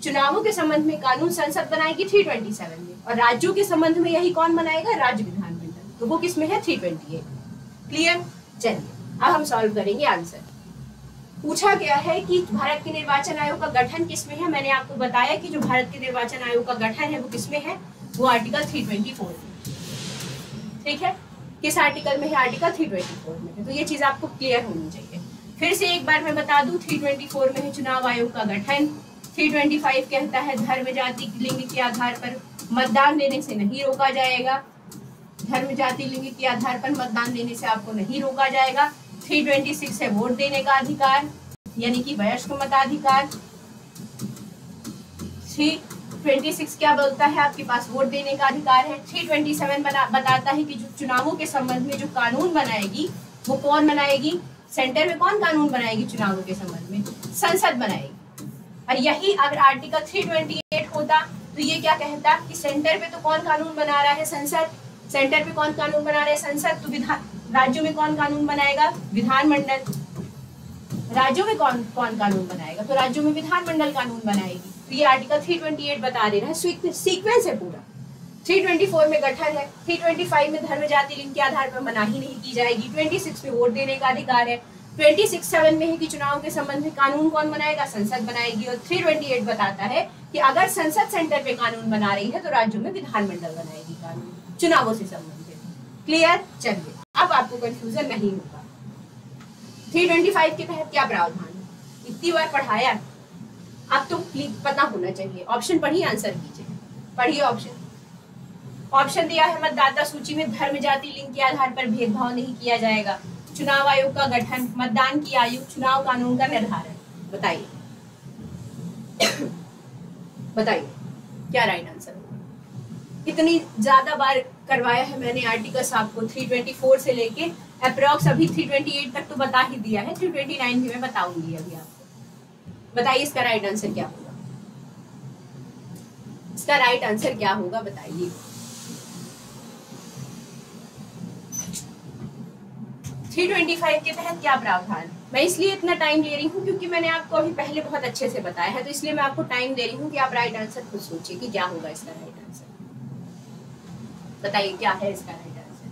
चुनावों के संबंध में कानून संसद बनाएगी 327 में, और राज्यों के संबंध में यही कौन बनाएगा? राज्य विधानमंडल। तो वो किसमें है? 328। क्लियर? चलिए अब हम सॉल्व करेंगे आंसर। पूछा गया है कि भारत के निर्वाचन आयोग का गठन किसमें है। मैंने आपको बताया कि जो भारत के निर्वाचन आयोग का गठन है वो किसमें है? वो आर्टिकल 324 में। ठीक है, किस आर्टिकल में है? आर्टिकल 324 में है। तो ये चीज आपको क्लियर होनी चाहिए। फिर से एक बार मैं बता दूं, 324 में है चुनाव आयोग का गठन। 325 कहता है धर्म जाति लिंग के आधार पर मतदान देने से नहीं रोका जाएगा। धर्म जाति लिंग के आधार पर मतदान देने से आपको नहीं रोका जाएगा। 326 है वोट देने का अधिकार, यानी कि वयस्क मताधिकार। 326 क्या बोलता है? आपके पास वोट देने का अधिकार है। 327 बताता है कि जो चुनावों के संबंध में जो कानून बनाएगी वो कौन बनाएगी? सेंटर में कौन कानून बनाएगी चुनावों के संबंध में? संसद बनाएगी। और यही अगर आर्टिकल 328 होता तो ये क्या कहता कि सेंटर पे तो कौन कानून बना रहा है? संसद। सेंटर पे कौन कानून बना रहे हैं? संसद। तो राज्यों में कौन कानून बनाएगा? विधानमंडल। राज्यों में कौन कानून बनाएगा? तो राज्यों में विधानमंडल कानून बनाएगी। तो ये आर्टिकल 328 बता दे रहा है। सीक्वेंस है पूरा। 324 में गठन है, 325 में धर्म जाति लिंग के आधार पर मनाही नहीं की जाएगी, 26 में वोट देने का अधिकार है, 26(7) में है कि चुनाव के संबंध में कानून कौन बनाएगा? संसद बनाएगी। और 328 बताता है कि अगर संसद सेंटर पे कानून बना रही है तो राज्यों में विधानमंडल बनाएगी कानून चुनावों से संबंधित। क्लियर? चलिए अब आपको कंफ्यूजन नहीं होगा। 325 के तहत क्या प्रावधान है? इतनी बार पढ़ाया, अब तो पता होना चाहिए। ऑप्शन पढ़िए, आंसर कीजिए। पढ़िए ऑप्शन। ऑप्शन दिया है मतदाता सूची में धर्म जाति लिंग के आधार पर भेदभाव नहीं किया जाएगा, चुनाव आयोग का गठन, मतदान की आयु, चुनाव कानून का निर्धारण। बताइए बताइए क्या राइट आंसर होगा? इतनी ज्यादा बार करवाया है मैंने आर्टिकल्स आपको, 324 से लेके अप्रॉक्स अभी 328 तक तो बता ही दिया है, 329 भी मैं बताऊंगी अभी आपको। बताइए इसका राइट आंसर क्या होगा? इसका राइट आंसर क्या होगा बताइए। 325 के तहत क्या प्रावधान? मैं इसलिए इतना टाइम ले रही हूँ क्योंकि मैंने आपको अभी पहले बहुत अच्छे से बताया है, तो इसलिए मैं आपको टाइम दे रही हूँ कि आप राइट आंसर खुद सोचिए कि क्या होगा इसका राइट आंसर। बताइए क्या है इसका राइट आंसर?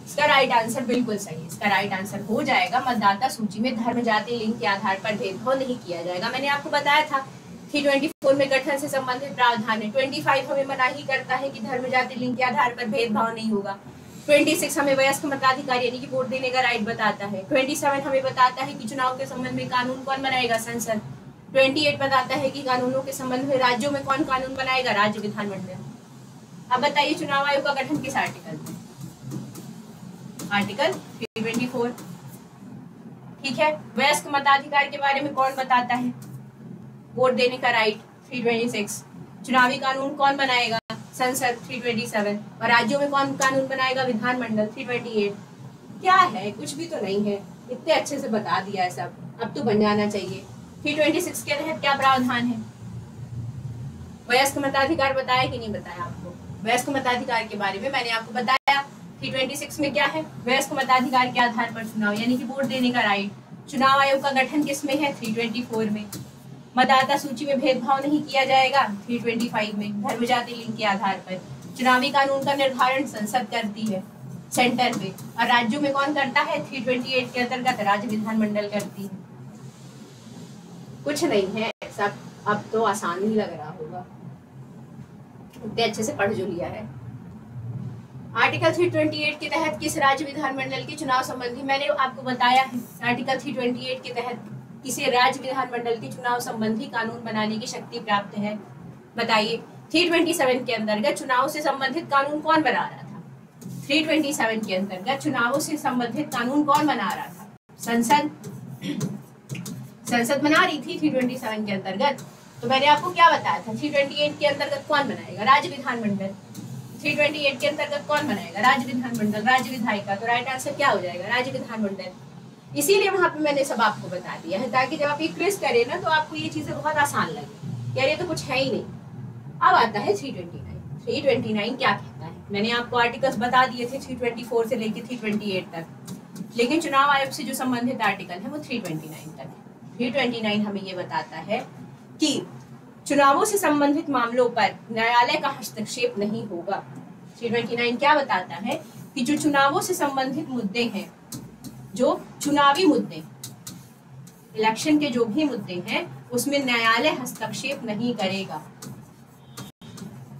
इसका राइट आंसर बिल्कुल सही, इसका राइट आंसर हो जाएगा मतदाता सूची में धर्म जाति लिंग के आधार पर भेदभाव नहीं किया जाएगा। मैंने आपको बताया था 324 में गठन से संबंधित प्रावधान है, 25 हमें मनाही करता है कि धर्म जाति लिंग के आधार पर भेदभाव नहीं होगा, 26 हमें वयस्क मताधिकार यानी कि वोट देने का राइट बताता है, 27 हमें बताता है कि चुनाव के संबंध में कानून कौन बनाएगा? संसद। 28 बताता है कि कानूनों के संबंध में राज्यों में कौन कानून बनाएगा? राज्य विधानमंडल। अब बताइए चुनाव आयोग का गठन किस आर्टिकल में? आर्टिकल 324। ठीक है, वयस्क मताधिकार के बारे में कौन बताता है? वोट देने का राइट 326। चुनावी कानून कौन बनाएगा? संसद 327। और राज्यों में कौन कानून बनाएगा? विधानमंडल 328। क्या है? कुछ भी तो नहीं है, इतने अच्छे से बता दिया है सब, अब तो बन जाना चाहिए। 326 के तहत क्या प्रावधान है? वयस्क मताधिकार बताया कि नहीं बताया आपको? वयस्क मताधिकार के बारे में मैंने आपको बताया। 326 में क्या है? वयस्क मताधिकार के आधार पर चुनाव यानी कि वोट देने का राइट। चुनाव आयोग का गठन किसमें है? 324 में। मतदाता सूची में भेदभाव नहीं किया जाएगा 325 में, धर्म जाति लिंग के आधार पर। चुनावी कानून का निर्धारण संसद करती है सेंटर पे, और राज्यों में कौन करता है? 328 के अंतर्गत राज्य विधानमंडल करती है। कुछ नहीं है सब, अब तो आसान ही लग रहा होगा, इतने अच्छे से पढ़ जो लिया है। आर्टिकल 328 के तहत किस राज्य विधानमंडल के चुनाव संबंधी, मैंने आपको बताया है आर्टिकल 328 के तहत किसी राज्य विधानमंडल के चुनाव संबंधी कानून बनाने की शक्ति प्राप्त है। बताइए 327 के अंतर्गत चुनाव से संबंधित कानून कौन बना रहा था? 327 के अंतर्गत चुनावों से संबंधित कानून कौन बना रहा था? संसद। संसद बना रही थी 327 के अंतर्गत। तो मैंने आपको क्या बताया था? 328 के अंतर्गत कौन बनाएगा? राज्य विधानमंडल। 328 के अंतर्गत कौन बनाएगा? राज्य विधानमंडल, राज्य विधायिका। तो राइट आंसर क्या हो जाएगा? राज्य विधानमंडल। इसीलिए वहां पे मैंने सब आपको बता दिया है, ताकि जब आप ये क्विज करें ना तो आपको ये चीजें बहुत आसान लगे, यार ये तो कुछ है ही नहीं। अब आता है 329। 329 क्या कहता है? मैंने आपको आर्टिकल्स बता दिए थे 324 से लेके 328 तक, लेकिन चुनाव आयोग से जो संबंधित आर्टिकल है वो 329 तक है। 329 हमें ये बताता है कि चुनावों से संबंधित मामलों पर न्यायालय का हस्तक्षेप नहीं होगा। 329 क्या बताता है कि जो चुनावों से संबंधित मुद्दे हैं, जो चुनावी मुद्दे, इलेक्शन के जो भी मुद्दे हैं, उसमें न्यायालय हस्तक्षेप नहीं करेगा,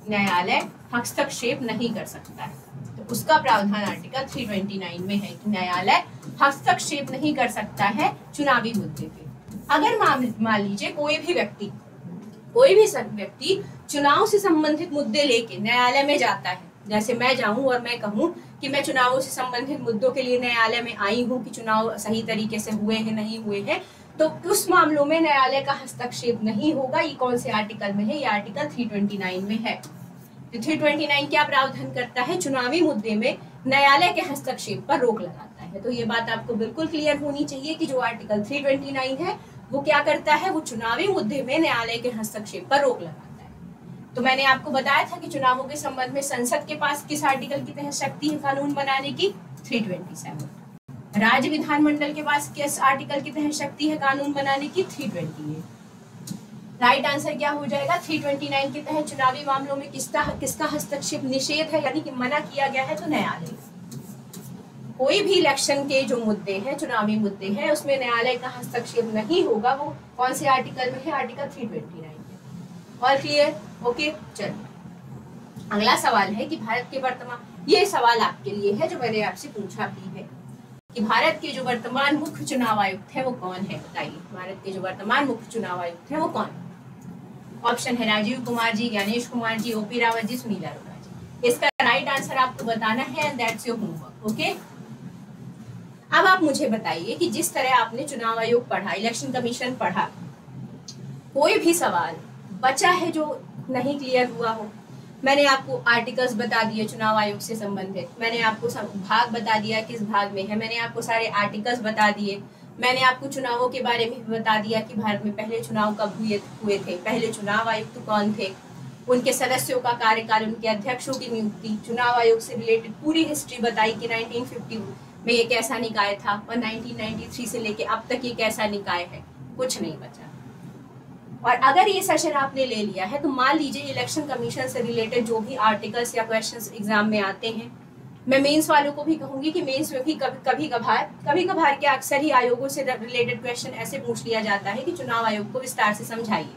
न्यायालय हस्तक्षेप नहीं कर सकता है। तो उसका प्रावधान आर्टिकल 329 में है कि न्यायालय हस्तक्षेप नहीं कर सकता है चुनावी मुद्दे पे। अगर मान लीजिए कोई भी व्यक्ति चुनाव से संबंधित मुद्दे लेके न्यायालय में जाता है, जैसे मैं जाऊं और मैं कहूं कि मैं चुनावों से संबंधित मुद्दों के लिए न्यायालय में आई हूं कि चुनाव सही तरीके से हुए हैं नहीं हुए हैं, तो उस मामलों में न्यायालय का हस्तक्षेप नहीं होगा। ये कौन से आर्टिकल में है? ये आर्टिकल 329 में है। तो 329 क्या प्रावधान करता है? चुनावी मुद्दे में न्यायालय के हस्तक्षेप पर रोक लगाता है। तो ये बात आपको बिल्कुल क्लियर होनी चाहिए कि जो आर्टिकल 329 है वो क्या करता है? वो चुनावी मुद्दे में न्यायालय के हस्तक्षेप पर रोक लगाता है। तो मैंने आपको बताया था कि चुनावों के संबंध में संसद के पास किस आर्टिकल की तहत शक्ति है कानून बनाने की? 327। राज्य विधानमंडल के पास किस आर्टिकल की तहत शक्ति है कानून बनाने की? 328। राइट आंसर क्या हो जाएगा? 329 के तहत चुनावी मामलों में किसका हस्तक्षेप निषेध है, यानी कि मना किया गया है, तो न्यायालय। कोई भी इलेक्शन के जो मुद्दे हैं, चुनावी मुद्दे हैं, उसमें न्यायालय का हस्तक्षेप नहीं होगा। वो कौन से आर्टिकल में है? आर्टिकल 329 में। और क्लियर? ओके, चलिए अगला सवाल है कि भारत के वर्तमान, ये सवाल आपके लिए है जो मैंने आपसे पूछा भी है कि भारत के जो वर्तमान मुख्य चुनाव आयुक्त है वो कौन है? बताइए, भारत के जो वर्तमान मुख्य चुनाव आयुक्त है वो कौन? ऑप्शन है राजीव कुमार जी, ज्ञानेश कुमार जी, ओपी रावत जी, सुनील अरोड़ा जी। इसका राइट आंसर आपको बताना है and that's your homework. Okay, अब आप मुझे बताइए कि जिस तरह आपने चुनाव आयोग पढ़ा, इलेक्शन कमीशन पढ़ा, कोई भी सवाल बचा है जो नहीं क्लियर हुआ हो? मैंने आपको आर्टिकल्स बता दिए चुनाव आयोग से संबंधित, मैंने आपको भाग बता दिया किस भाग में है, मैंने आपको सारे आर्टिकल्स बता दिए, मैंने आपको चुनावों के बारे में बता दिया कि भारत में पहले चुनाव कब हुए थे, पहले चुनाव आयुक्त कौन थे, उनके सदस्यों का कार्यकाल, उनके अध्यक्षों की नियुक्ति, चुनाव आयोग से रिलेटेड पूरी हिस्ट्री बताई कि 1950 में ये कैसा निकाय था और 1993 से लेके अब तक ये कैसा निकाय है। कुछ नहीं बचा। और अगर ये सेशन आपने ले लिया है तो मान लीजिए इलेक्शन कमीशन से रिलेटेड जो भी आर्टिकल्स या क्वेश्चंस एग्जाम में आते हैं, मैं मेंस वालों को भी कहूंगी कि मेंस में भी कभी कभार क्या अक्सर ही आयोगों से रिलेटेड क्वेश्चन ऐसे पूछ लिया जाता है कि चुनाव आयोग को विस्तार से समझाइए।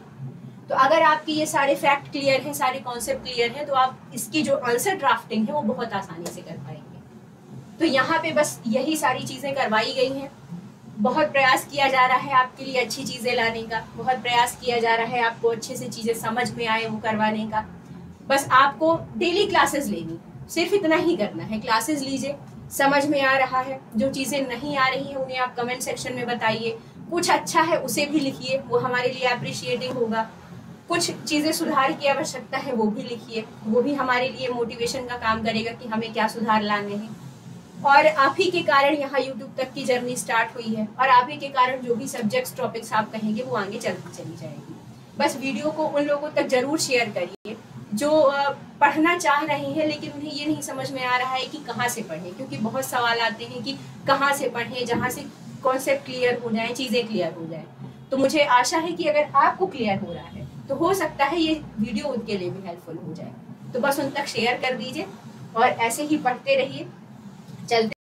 तो अगर आपकी ये सारे फैक्ट क्लियर हैं, सारे कॉन्सेप्ट क्लियर है, तो आप इसकी जो आंसर ड्राफ्टिंग है वो बहुत आसानी से कर पाएंगे। तो यहाँ पे बस यही सारी चीजें करवाई गई हैं। बहुत प्रयास किया जा रहा है आपके लिए अच्छी चीजें लाने का, बहुत प्रयास किया जा रहा है आपको अच्छे से चीजें समझ में आए वो करवाने का। बस आपको डेली क्लासेस लेनी, सिर्फ इतना ही करना है। क्लासेस लीजिए, समझ में आ रहा है, जो चीजें नहीं आ रही हैं उन्हें आप कमेंट सेक्शन में बताइए, कुछ अच्छा है उसे भी लिखिए, वो हमारे लिए अप्रिशिएटिंग होगा। कुछ चीजें सुधार की आवश्यकता है वो भी लिखिए, वो भी हमारे लिए मोटिवेशन का काम करेगा कि हमें क्या सुधार लाने हैं। और आप ही के कारण यहाँ यूट्यूब तक की जर्नी स्टार्ट हुई है, और आप ही के कारण जो भी सब्जेक्ट्स टॉपिक्स आप कहेंगे वो आगे चली जाएगी। बस वीडियो को उन लोगों तक जरूर शेयर करिए जो पढ़ना चाह रहे हैं लेकिन उन्हें ये नहीं समझ में आ रहा है कि कहाँ से पढ़ें, क्योंकि बहुत सवाल आते हैं कि कहाँ से पढ़ें जहाँ से कॉन्सेप्ट क्लियर हो जाए, चीज़ें क्लियर हो जाए। तो मुझे आशा है कि अगर आपको क्लियर हो रहा है तो हो सकता है ये वीडियो उनके लिए भी हेल्पफुल हो जाए। तो बस उन तक शेयर कर दीजिए और ऐसे ही पढ़ते रहिए। चलते